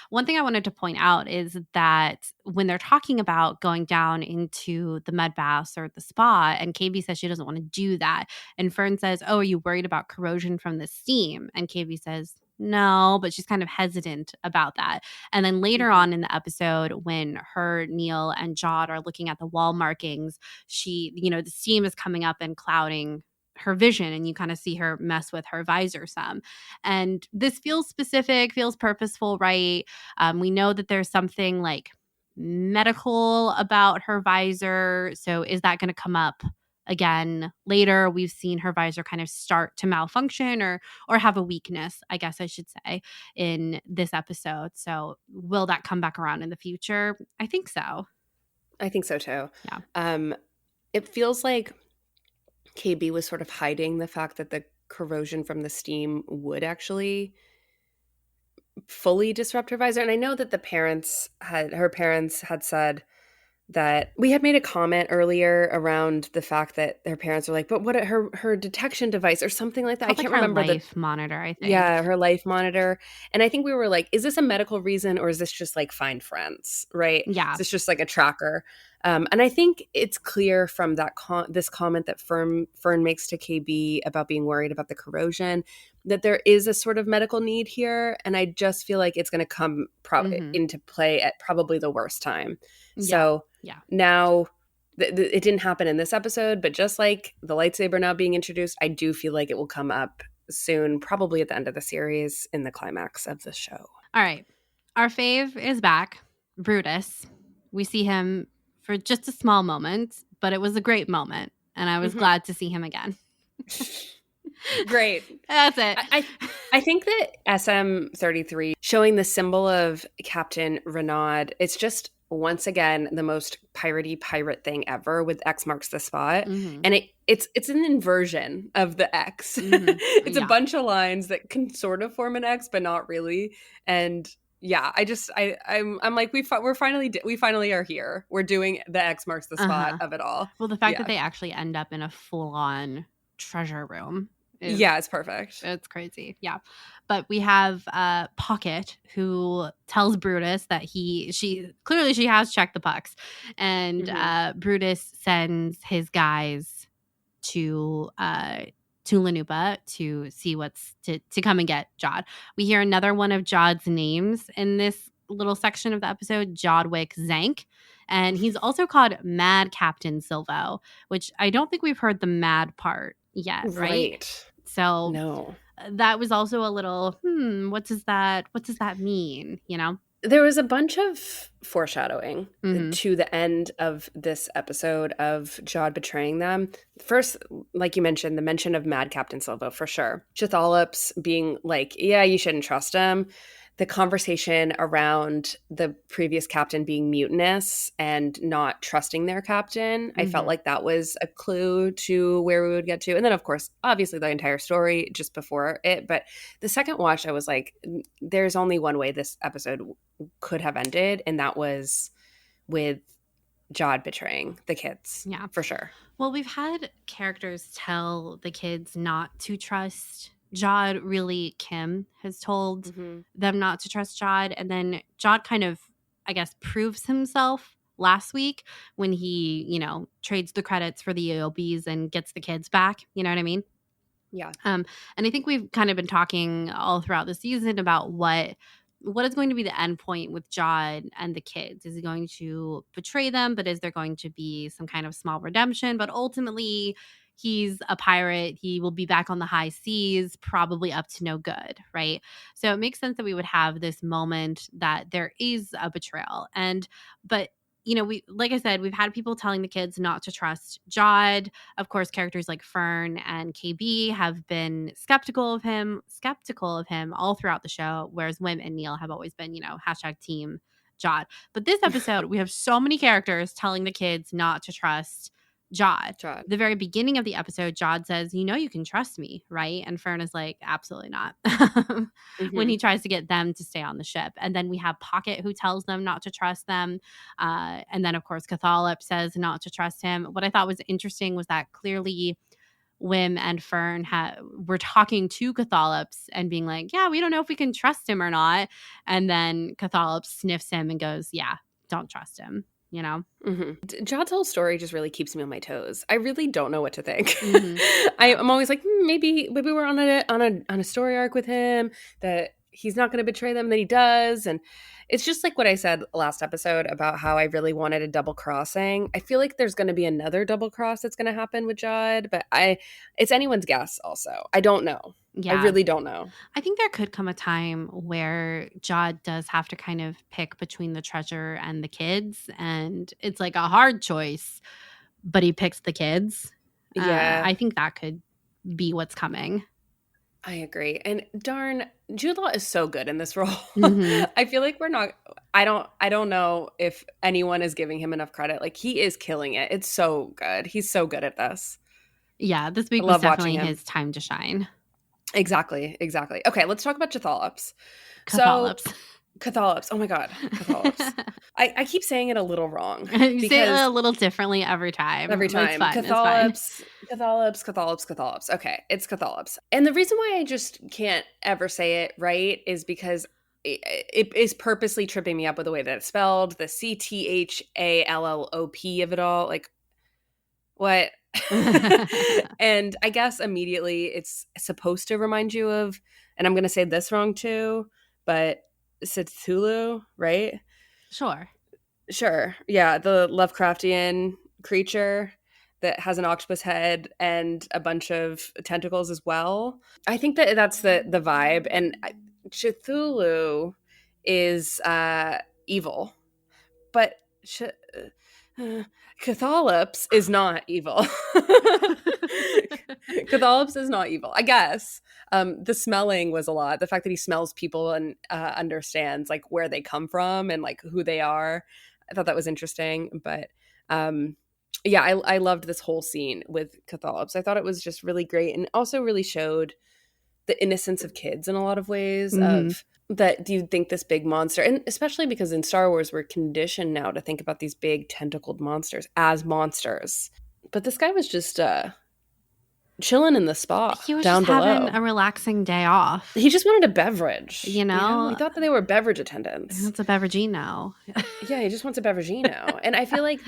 one thing I wanted to point out is that when they're talking about going down into the mud baths or the spa, and KB says she doesn't want to do that. And Fern says, "Oh, are you worried about corrosion from the steam?" And KB says, "No," but she's kind of hesitant about that. And then later on in the episode, when her, Neel, and Jod are looking at the wall markings, the steam is coming up and clouding her vision, and you kind of see her mess with her visor some. And this feels specific, feels purposeful, right? We know that there's something like medical about her visor. So is that going to come up again later? We've seen her visor kind of start to malfunction or have a weakness, I guess I should say, in this episode. So will that come back around in the future? I think so. I think so too. Yeah. It feels like KB was sort of hiding the fact that the corrosion from the steam would actually fully disrupt her visor. And I know that her parents had said that we had made a comment earlier around the fact that their parents were like, but what her detection device or something like that. I can't remember the life monitor, I think. Yeah, her life monitor. And I think we were like, is this a medical reason or is this just like find friends, right? Yeah. Is this just like a tracker? And I think it's clear from that this comment that Fern makes to KB about being worried about the corrosion that there is a sort of medical need here. And I just feel like it's going to come into play at probably the worst time. Yeah. So yeah. Now it didn't happen in this episode, but just like the lightsaber now being introduced, I do feel like it will come up soon, probably at the end of the series in the climax of the show. All right. Our fave is back, Brutus. We see him for just a small moment, but it was a great moment, and I was glad to see him again. Great. That's it. I think that SM33 showing the symbol of Captain Renaud, it's just once again the most piratey pirate thing ever with X marks the spot. Mm-hmm. And it's an inversion of the X. Mm-hmm. It's a bunch of lines that can sort of form an X, but not really. And yeah, I'm like, we finally are here. We're doing the X marks the spot of it all. Well, the fact that they actually end up in a full-on treasure room it's perfect. It's crazy. Yeah. But we have Pocket, who tells Brutus that she has checked the pucks. And Brutus sends his guys to Lanupa to see to come and get Jod. We hear another one of Jod's names in this little section of the episode, Jodwick Zank. And he's also called Mad Captain Silvo, which I don't think we've heard the mad part yet, right? So no. That was also a little, what does that mean, you know? There was a bunch of foreshadowing to the end of this episode of Jod betraying them. First, like you mentioned, the mention of Mad Captain Silvo, for sure. Cthallops being like, yeah, you shouldn't trust him. The conversation around the previous captain being mutinous and not trusting their captain, I felt like that was a clue to where we would get to. And then, of course, obviously the entire story just before it. But the second watch, I was like, there's only one way this episode could have ended, and that was with Jod betraying the kids. Yeah. For sure. Well, we've had characters tell the kids not to trust Jod. Really, Kim has told them not to trust Jod. And then Jod kind of, I guess, proves himself last week when he, trades the credits for the EOBs and gets the kids back. You know what I mean? Yeah. And I think we've kind of been talking all throughout the season about what is going to be the end point with Jod and the kids. Is he going to betray them, but is there going to be some kind of small redemption? But ultimately, he's a pirate. He will be back on the high seas, probably up to no good, right? So it makes sense that we would have this moment that there is a betrayal. But like I said, we've had people telling the kids not to trust Jod. Of course, characters like Fern and KB have been skeptical of him all throughout the show, whereas Wim and Neel have always been, hashtag team Jod. But this episode, we have so many characters telling the kids not to trust Jod. The very beginning of the episode, Jod says, you can trust me, right? And Fern is like, absolutely not. When he tries to get them to stay on the ship. And then we have Pocket, who tells them not to trust them. And then, of course, Cthallops says not to trust him. What I thought was interesting was that clearly Wim and Fern were talking to Cthallops and being like, yeah, we don't know if we can trust him or not. And then Cthallops sniffs him and goes, yeah, don't trust him. Jod's whole story just really keeps me on my toes. I really don't know what to think. I'm always like, maybe we're on a story arc with him that he's not going to betray them, and then he does. And it's just like what I said last episode about how I really wanted a double crossing. I feel like there's going to be another double cross that's going to happen with Jod, but it's anyone's guess. Also, I don't know. Yeah. I really don't know. I think there could come a time where Jod does have to kind of pick between the treasure and the kids, and it's like a hard choice, but he picks the kids. Yeah. I think that could be what's coming. I agree. And darn, Jude Law is so good in this role. I feel like I don't know if anyone is giving him enough credit. Like, he is killing it. It's so good. He's so good at this. Yeah, this week was definitely his time to shine. Exactly. Okay, let's talk about Cthallops. Cthallops. Oh my God. Cthallops. I keep saying it a little wrong. You say it a little differently every time. Every time. Cthallops. Okay, it's Cthallops. And the reason why I just can't ever say it right is because it is purposely tripping me up with the way that it's spelled, the Cthallop of it all. Like, what? And I guess immediately it's supposed to remind you of, and I'm going to say this wrong too, but Cthulhu, right? Sure. Yeah, the Lovecraftian creature that has an octopus head and a bunch of tentacles as well. I think that's the vibe. And Cthulhu is evil, but Cthallops is not evil. Cthallops is not evil, I guess. The smelling was a lot. The fact that he smells people and understands like where they come from and like who they are. I thought that was interesting. But yeah, I loved this whole scene with Cthallops. I thought it was just really great, and also really showed the innocence of kids in a lot of ways. Of that you'd think this big monster, and especially because in Star Wars we're conditioned now to think about these big tentacled monsters as monsters, but this guy was just chilling in the spa He was down just having below. a relaxing day off. He just wanted a beverage. You know? He thought that they were beverage attendants. It's a beveragino. Yeah, he just wants a beveragino. And I feel like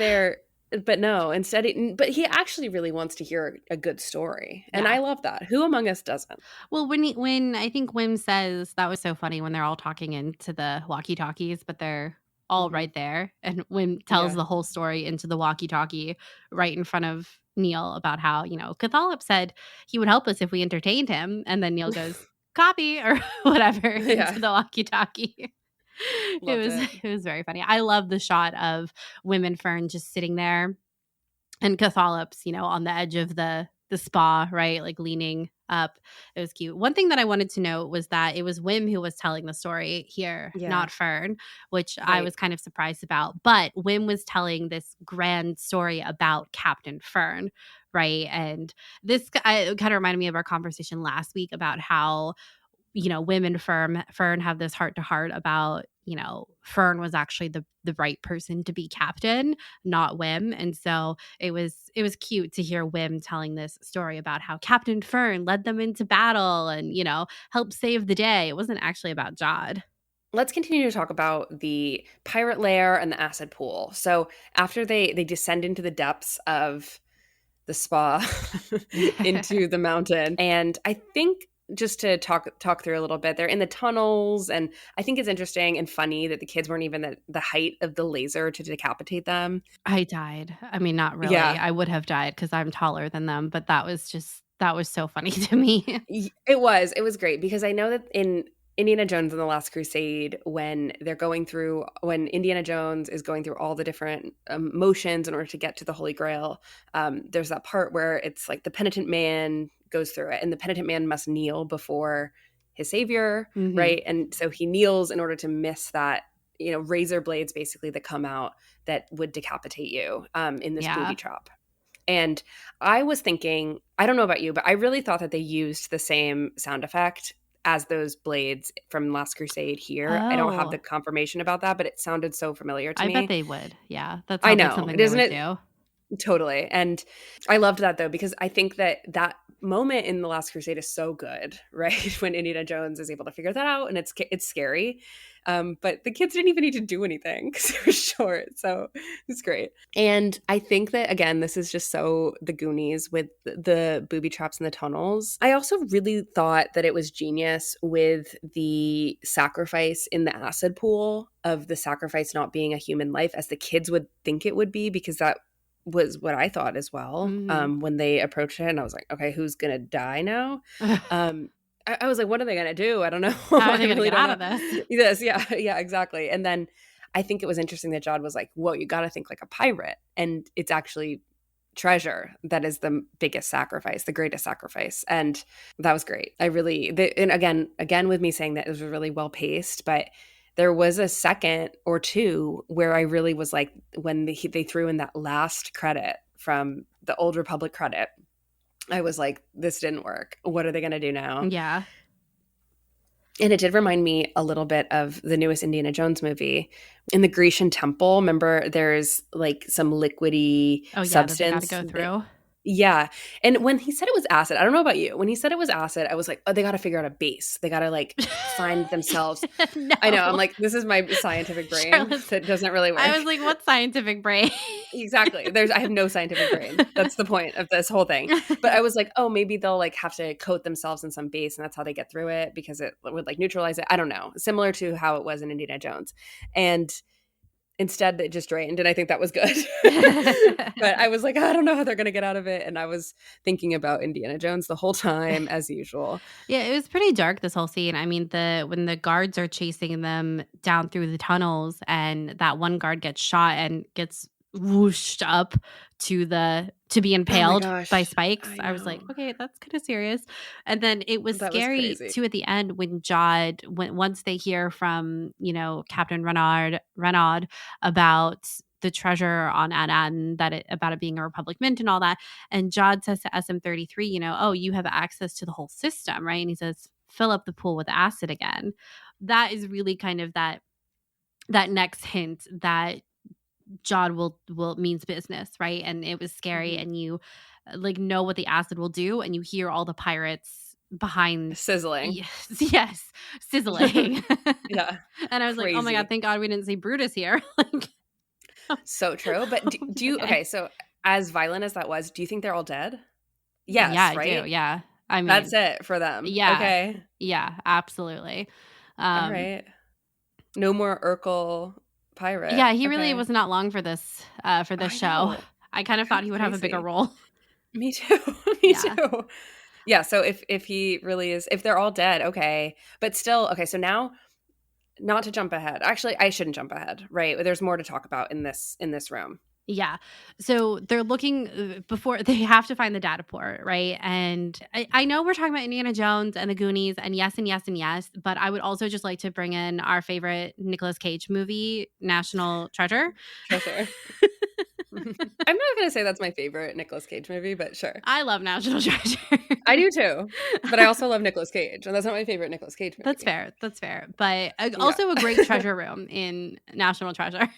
but no, instead, but he actually really wants to hear a good story. And Yeah. I love that. Who among us doesn't? Well, when I think Wim says, that was so funny when they're all talking into the walkie-talkies, but they're all right there. And Wim tells the whole story into the walkie-talkie right in front of Neel about how, Cthallops said he would help us if we entertained him. And then Neel goes, copy or whatever into the walkie-talkie. It was very funny. I love the shot of Wim and Fern just sitting there and Cthallops, on the edge of the spa, right? Like leaning up. It was cute. One thing that I wanted to note was that it was Wim who was telling the story here, not Fern, which I was kind of surprised about. But Wim was telling this grand story about Captain Fern, right? And this kind of reminded me of our conversation last week about how Wim and Fern have this heart-to-heart about, Fern was actually the right person to be captain, not Wim. And so it was cute to hear Wim telling this story about how Captain Fern led them into battle and, helped save the day. It wasn't actually about Jod. Let's continue to talk about the pirate lair and the acid pool. So after they descend into the depths of the spa into the mountain, and I think just to talk through a little bit, they're in the tunnels, and I think it's interesting and funny that the kids weren't even the height of the laser to decapitate them. I died. I mean, not really. Yeah. I would have died because I'm taller than them, but that was so funny to me. It was great because I know that in Indiana Jones and the Last Crusade, when Indiana Jones is going through all the different motions in order to get to the Holy Grail, there's that part where it's like the penitent man goes through it, and the penitent man must kneel before his savior, right? And so he kneels in order to miss that, razor blades basically that come out that would decapitate you in this booby trap. And I was thinking, I don't know about you, but I really thought that they used the same sound effect as those blades from Last Crusade here. I don't have the confirmation about that, but it sounded so familiar to me. I bet they would. Yeah. That's I know. something Isn't they would it? do. Totally. And I loved that though, because I think that moment in The Last Crusade is so good, right? When Indiana Jones is able to figure that out, and it's scary. But the kids didn't even need to do anything because they were short. So it's great. And I think that, again, this is just so the Goonies with the booby traps in the tunnels. I also really thought that it was genius with the sacrifice in the acid pool, of the sacrifice not being a human life as the kids would think it would be, because that was what I thought as well when they approached it. And I was like, okay, who's going to die now? I was like, what are they going to do? I don't know. How are they going to get out of this? Yes, yeah, exactly. And then I think it was interesting that Jod was like, whoa, you got to think like a pirate. And it's actually treasure that is the biggest sacrifice, the greatest sacrifice. And that was great. And again, with me saying that it was really well paced, but there was a second or two where I really was like, when they threw in that last credit from the Old Republic credit, I was like, this didn't work. What are they going to do now? Yeah. And it did remind me a little bit of the newest Indiana Jones movie. In the Grecian temple, remember there's like some liquidy substance. That they gotta go through. Yeah. And when he said it was acid, I don't know about you. When he said it was acid, I was like, oh, they got to figure out a base. They got to like find themselves. No. I know. I'm like, this is my scientific brain that doesn't really work. I was like, what scientific brain? Exactly. I have no scientific brain. That's the point of this whole thing. But I was like, oh, maybe they'll like have to coat themselves in some base, and that's how they get through it, because it would like neutralize it. I don't know. Similar to how it was in Indiana Jones. And instead, it just drained, and I think that was good. But I was like, I don't know how they're going to get out of it. And I was thinking about Indiana Jones the whole time, as usual. Yeah, it was pretty dark, this whole scene. I mean, when the guards are chasing them down through the tunnels, and that one guard gets shot and gets whooshed up to be Oh my impaled by gosh. spikes. I I was like, know. okay, that's kind of serious. And then it was That was scary crazy. too at the end when once they hear from, Captain Renaud about the treasure on At Attin, about it being a Republic mint and all that. And Jod says to SM-33, oh, you have access to the whole system, right? And he says, fill up the pool with acid again. That is really kind of that next hint that Jod will means business, right? And it was scary, and you know what the acid will do, and you hear all the pirates behind. Sizzling. Yes, sizzling. Yeah. And I was like, oh my god, Crazy. thank God we didn't see Brutus here. Like, So true. But do you okay, so as violent as that was, do you think they're all dead? Yes, yeah, I right? do. Yeah, I mean, That's it for them. yeah, Okay. yeah, absolutely. All right. No more Urkel pirate. Yeah, he really Okay. was not long for this I show. know. I kind of How thought he would have a bigger crazy. role. Me too. Me Yeah. too. Yeah, so if he really is, if they're all dead, okay. But still, okay, so now, not to jump ahead. Actually, I shouldn't jump ahead, right? There's more to talk about in this room. Yeah. So they're looking before they have to find the data port, right? And I know we're talking about Indiana Jones and the Goonies, and yes, and yes, and yes, but I would also just like to bring in our favorite Nicolas Cage movie, National Treasure. Treasure. I'm not going to say that's my favorite Nicolas Cage movie, but sure. I love National Treasure. I do too. But I also love Nicolas Cage, and that's not my favorite Nicolas Cage movie. That's fair. That's fair. But also a great treasure room in National Treasure.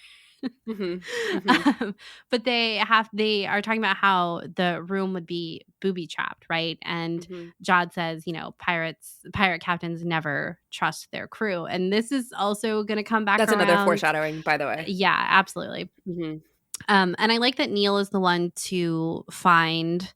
But they are talking about how the room would be booby trapped, right? And Jod says, pirate captains never trust their crew, and this is also going to come back. That's around. another foreshadowing, by the way. Yeah, absolutely. And I like that Neel is the one to find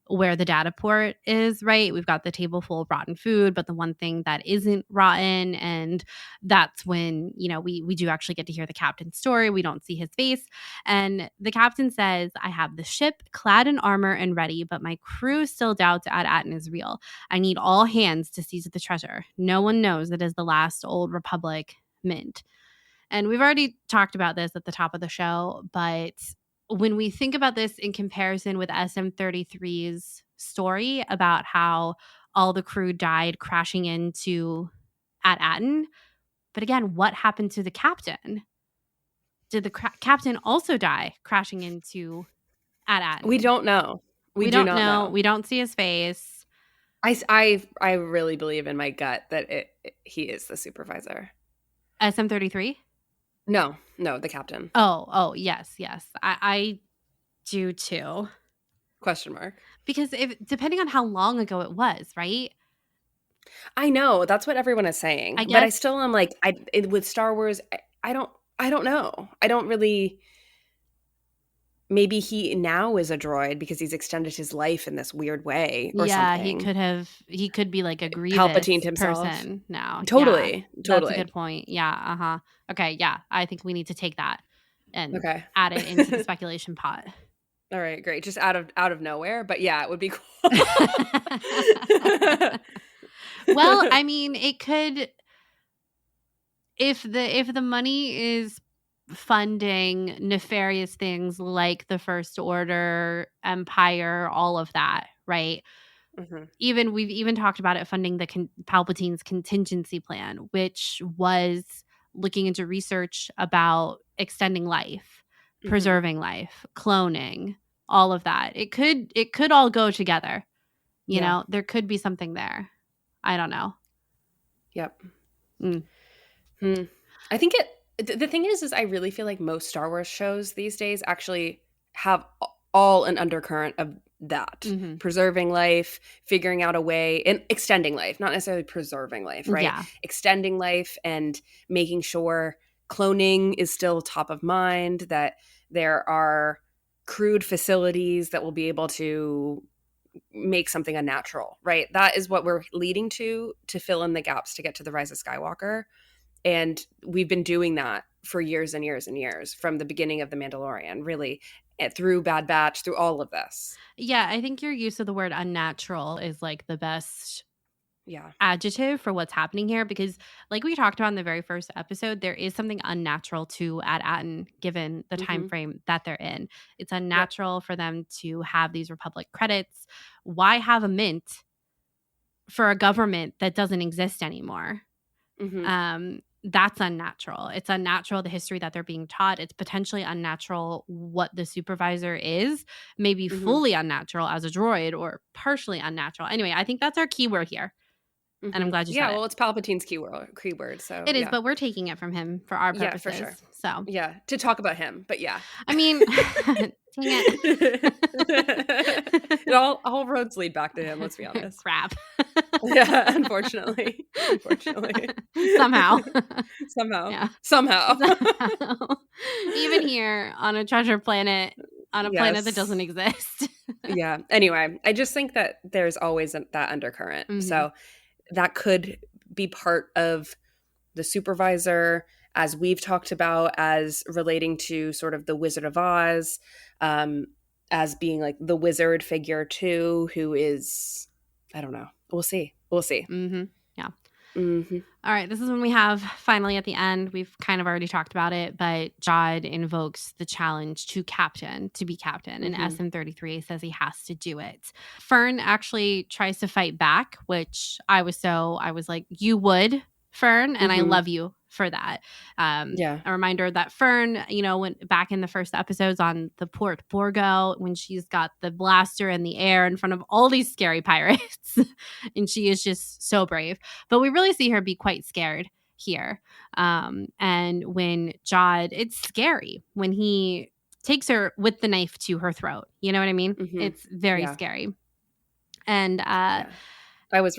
where the data port is, right? We've got the table full of rotten food, but the one thing that isn't rotten, and that's when, we do actually get to hear the captain's story. We don't see his face. And the captain says, I have the ship clad in armor and ready, but my crew still doubts At Attin is real. I need all hands to seize the treasure. No one knows it is the last old Republic mint. And we've already talked about this at the top of the show, but when we think about this in comparison with SM-33's story about how all the crew died crashing into At Attin, but again, what happened to the captain? Did the captain also die crashing into At Attin? We don't know. We do not know. We don't see his face. I really believe in my gut that he is the supervisor. SM-33? No, the captain. Oh, yes. I do too. Question mark. Because depending on how long ago it was, right? I know, that's what everyone is saying. But I still am like, with Star Wars, I don't know. I don't really. Maybe he now is a droid because he's extended his life in this weird way or something. He could be like a Grievous Palpatine himself. person now. Totally. That's a good point. Yeah, Okay, yeah. I think we need to take that and add it into the speculation pot. All right, great. Just out of nowhere, but yeah, it would be cool. Well, I mean, it could, if the money is funding nefarious things like the First Order, Empire, all of that, right? We've even talked about it funding the Palpatine's contingency plan, which was looking into research about extending life, preserving life, cloning, all of that. It could all go together. You know, there could be something there. I don't know. Yep. I think the thing is I really feel like most Star Wars shows these days actually have all an undercurrent of that. Preserving life, figuring out a way, and extending life, not necessarily preserving life, right? Yeah. Extending life and making sure cloning is still top of mind, that there are crude facilities that will be able to make something unnatural, right? That is what we're leading to fill in the gaps to get to the Rise of Skywalker. And we've been doing that for years and years and years, from the beginning of The Mandalorian, really, through Bad Batch, through all of this. Yeah, I think your use of the word unnatural is like the best Yeah. adjective for what's happening here, because like we talked about in the very first episode, there is something unnatural to At Attin given the time frame that they're in. It's unnatural for them to have these Republic credits. Why have a mint for a government that doesn't exist anymore? That's unnatural. It's unnatural, the history that they're being taught. It's potentially unnatural what the supervisor is, maybe fully unnatural as a droid or partially unnatural. Anyway, I think that's our keyword here. And I'm glad you said it. Well, it's Palpatine's keyword, so It is, but we're taking it from him for our purposes. Yeah, for sure. So yeah, to talk about him, but yeah. I mean, dang it. all roads lead back to him, let's be honest. Crap. Yeah, unfortunately. Somehow. Somehow. Even here on a treasure planet, on a planet that doesn't exist. Yeah. Anyway, I just think that there's always that undercurrent. So that could be part of the supervisor, as we've talked about, as relating to sort of the Wizard of Oz, as being like the wizard figure too, who is, I don't know. We'll see. Yeah. All right. This is when we have finally at the end, we've kind of already talked about it, but Jod invokes the challenge to be captain. And SM33 says he has to do it. Fern actually tries to fight back, which I was like, you would, Fern, and I love you for that. A reminder that Fern, went back in the first episodes on the Port Borgo when she's got the blaster in the air in front of all these scary pirates, and she is just so brave. But we really see her be quite scared here. And when Jod, it's scary when he takes her with the knife to her throat. You know what I mean? It's very scary. And I was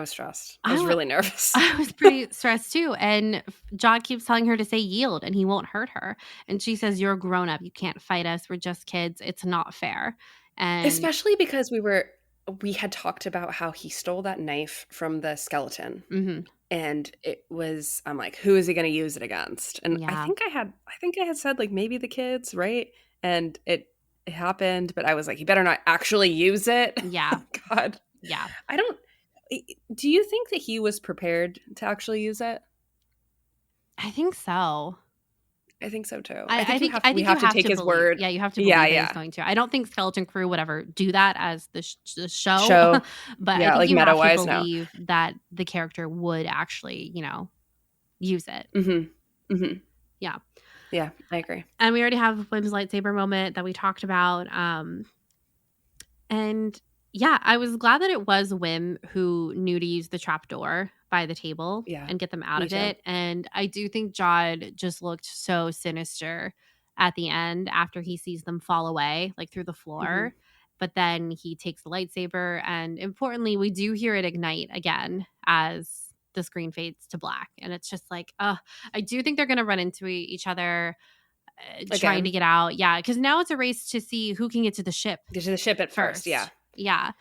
stressed. I was really nervous. I was pretty stressed too. And Jod keeps telling her to say yield and he won't hurt her. And she says, you're a grown up. You can't fight us. We're just kids. It's not fair. And especially because we had talked about how he stole that knife from the skeleton. And it was, I'm like, who is he going to use it against? And I think I had said like maybe the kids, right? And it happened, but I was like, you better not actually use it. Yeah. God. Yeah. Do you think that he was prepared to actually use it? I think so. I think so too. I think we have to take his word. Yeah, you have to believe that he's going to. I don't think Skeleton Crew would ever do that as the show. But I think you have to believe that the character would actually, use it. Yeah. Yeah, I agree. And we already have Wim's lightsaber moment that we talked about. And yeah, I was glad that it was Wim who knew to use the trapdoor by the table and get them out of it. And I do think Jod just looked so sinister at the end after he sees them fall away, like through the floor. But then he takes the lightsaber, and importantly, we do hear it ignite again as the screen fades to black. And it's just like, I do think they're going to run into each other trying to get out. Yeah, because now it's a race to see who can get to the ship. Get to the ship at first, yeah. Yeah.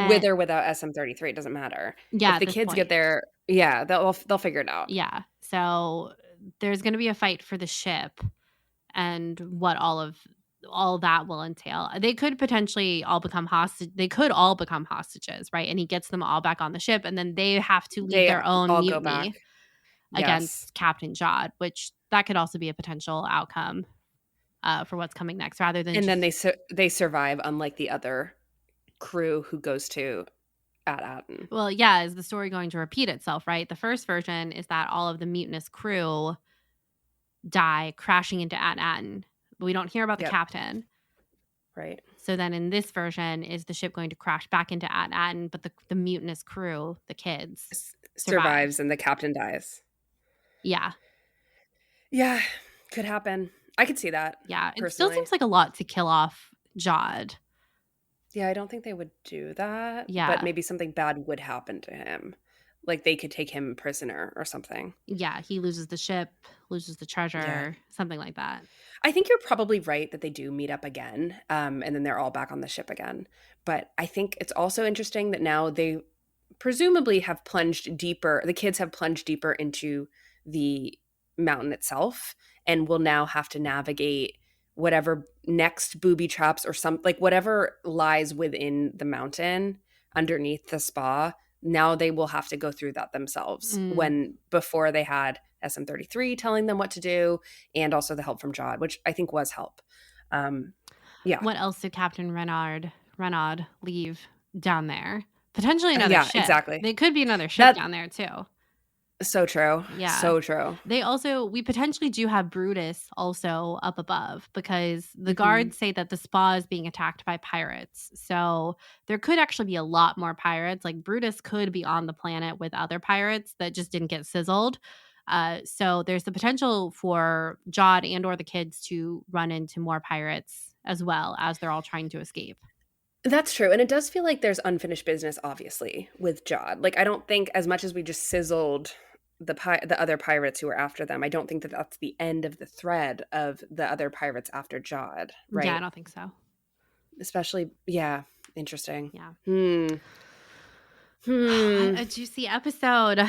With or without SM33, it doesn't matter. Yeah. If the kids get there, they'll figure it out. Yeah. So there's going to be a fight for the ship and what all that will entail. They could potentially all become hostages. They could all become hostages, right? And he gets them all back on the ship, and then they have to lead their own mutiny against Captain Jod, which that could also be a potential outcome for what's coming next, rather than. And then they survive, unlike the other crew who goes to At Attin. Well, yeah, is the story going to repeat itself, right? The first version is that all of the mutinous crew die crashing into At Attin, but we don't hear about the captain. Right. So then in this version, is the ship going to crash back into At Attin, but the mutinous crew, the kids, survives and the captain dies. Yeah. Yeah, could happen. I could see that. Yeah, personally. It still seems like a lot to kill off Jod. Yeah, I don't think they would do that. Yeah. But maybe something bad would happen to him. Like they could take him prisoner or something. Yeah, he loses the ship, loses the treasure, something like that. I think you're probably right that they do meet up again, and then they're all back on the ship again. But I think it's also interesting that now they presumably have plunged deeper. The kids have plunged deeper into the mountain itself and will now have to navigate whatever next booby traps or whatever lies within the mountain underneath the spa Now they will have to go through that themselves when before they had SM33 telling them what to do and also the help from Jod, which I think was help. Yeah. What else did Captain Renaud leave down there? Potentially another Yeah, ship. exactly. They could be another ship down there too. So true. Yeah. So true. We potentially do have Brutus also up above because the guards say that the spa is being attacked by pirates. So there could actually be a lot more pirates. Like Brutus could be on the planet with other pirates that just didn't get sizzled. So there's the potential for Jod and or the kids to run into more pirates as well as they're all trying to escape. That's true. And it does feel like there's unfinished business, obviously, with Jod. Like, I don't think as much as we just sizzled the other pirates who were after them, I don't think that that's the end of the thread of the other pirates after Jod, right? Yeah, I don't think so. Especially, yeah, interesting. Yeah. A juicy episode.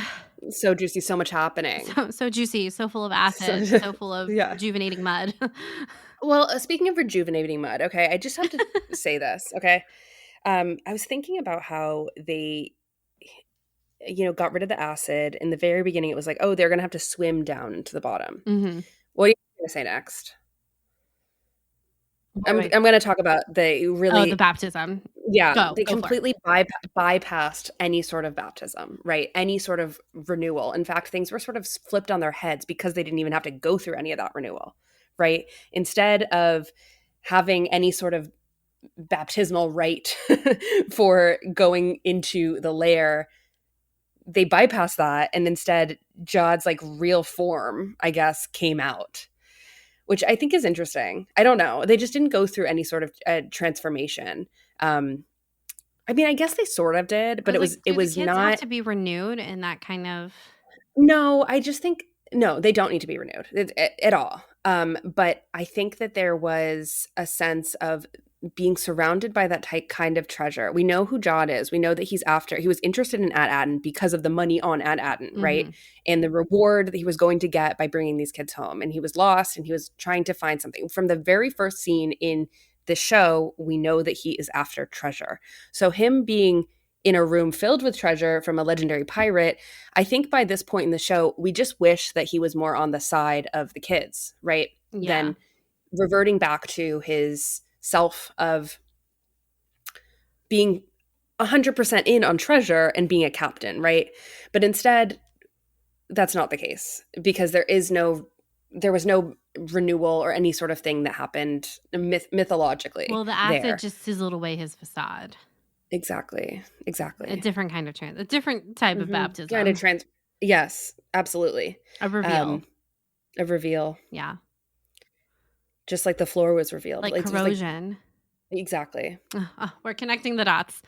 So juicy, so much happening. So juicy, so full of acid, so full of rejuvenating mud. Well, speaking of rejuvenating mud, okay, I just have to say this, okay? I was thinking about how they, got rid of the acid. In the very beginning, it was like, oh, they're going to have to swim down into the bottom. Mm-hmm. What are you going to say next? I'm going to talk about the baptism. Yeah, they completely bypassed any sort of baptism, right? Any sort of renewal. In fact, things were sort of flipped on their heads because they didn't even have to go through any of that renewal, right? Instead of having any sort of baptismal rite for going into the lair, they bypassed that, and instead Jod's like real form, I guess, came out, which I think is interesting. I don't know. They just didn't go through any sort of transformation. I mean, I guess they sort of did, but it was not have to be renewed in that kind of. No, I just think no, they don't need to be renewed at all. But I think that there was a sense of being surrounded by that kind of treasure. We know who Jod is. We know that he was interested in At Attin because of the money on At Attin, right? And the reward that he was going to get by bringing these kids home. And he was lost and he was trying to find something. From the very first scene in the show, we know that he is after treasure. So him being in a room filled with treasure from a legendary pirate, I think by this point in the show, we just wish that he was more on the side of the kids, right? Yeah. Than reverting back to his self of being 100% in on treasure and being a captain, right? But instead, that's not the case because there was no renewal or any sort of thing that happened mythologically. Well, the acid just sizzled away his facade. Exactly. A different kind of a different type of baptism. Yes, absolutely. A reveal. A reveal. Yeah. Just like the floor was revealed. Like corrosion. Exactly. We're connecting the dots.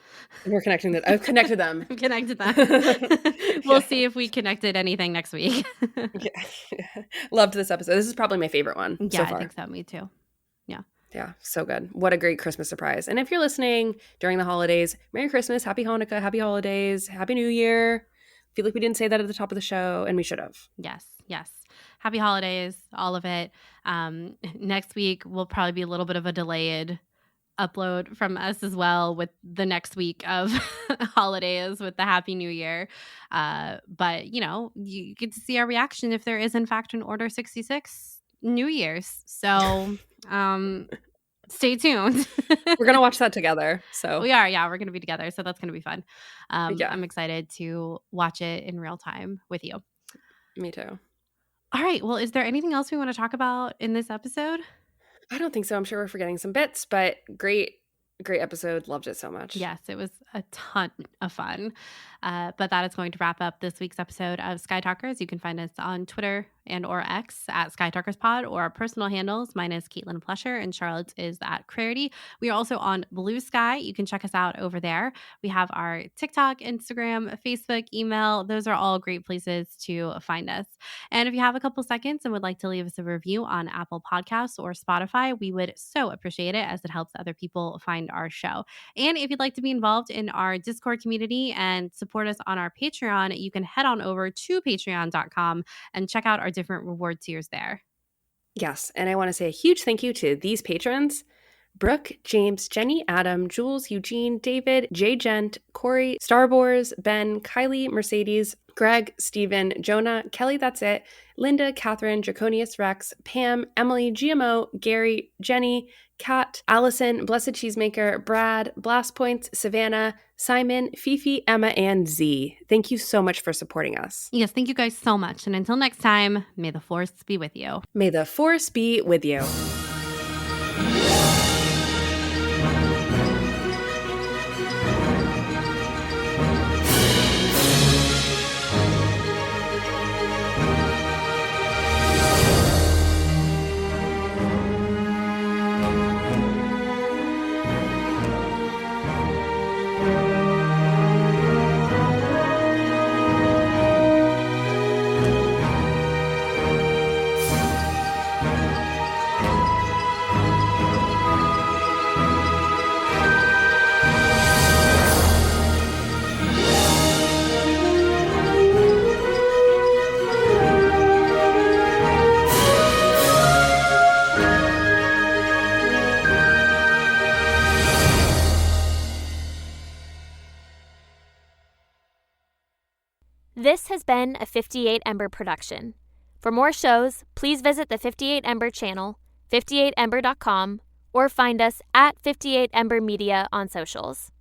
I've connected them. I've connected them. We'll see if we connected anything next week. Loved this episode. This is probably my favorite one so far. I think so. Me too. Yeah. Yeah, so good. What a great Christmas surprise. And if you're listening during the holidays, Merry Christmas, Happy Hanukkah, Happy Holidays, Happy New Year. I feel like we didn't say that at the top of the show, and we should have. Yes. Happy holidays, all of it. Next week will probably be a little bit of a delayed upload from us as well with the next week of holidays with the Happy New Year. But, you get to see our reaction if there is, in fact, an Order 66 New Year's. So stay tuned. We're going to watch that together. So we are. Yeah, we're going to be together. So that's going to be fun. I'm excited to watch it in real time with you. Me too. All right. Well, is there anything else we want to talk about in this episode? I don't think so. I'm sure we're forgetting some bits, but great episode. Loved it so much. Yes, it was a ton of fun. But that is going to wrap up this week's episode of Sky Talkers. You can find us on Twitter and or X at Sky Talkers Pod, or our personal handles. Mine is Caitlin Plesher and Charlotte's is at Clarity. We are also on Blue Sky. You can check us out over there. We have our TikTok, Instagram, Facebook, email. Those are all great places to find us. And if you have a couple seconds and would like to leave us a review on Apple Podcasts or Spotify, we would so appreciate it, as it helps other people find our show. And if you'd like to be involved in our Discord community and support us on our Patreon, you can head on over to patreon.com and check out our different reward tiers there. Yes. And I want to say a huge thank you to these patrons Brooke, James, Jenny, Adam, Jules, Eugene, David, Jay Gent, Corey, Starbors, Ben, Kylie, Mercedes, Greg, Steven, Jonah, Kelly, that's it, Linda, Catherine, Draconius Rex, Pam, Emily, GMO, Gary, Jenny, Kat, Allison, Blessed Cheesemaker, Brad, Blast Points, Savannah, Simon, Fifi, Emma, and Z. Thank you so much for supporting us. Yes, thank you guys so much. And until next time, may the force be with you. May the force be with you. This has been a 58 Ember production. For more shows, please visit the 58 Ember channel, 58ember.com, or find us at 58 Ember Media on socials.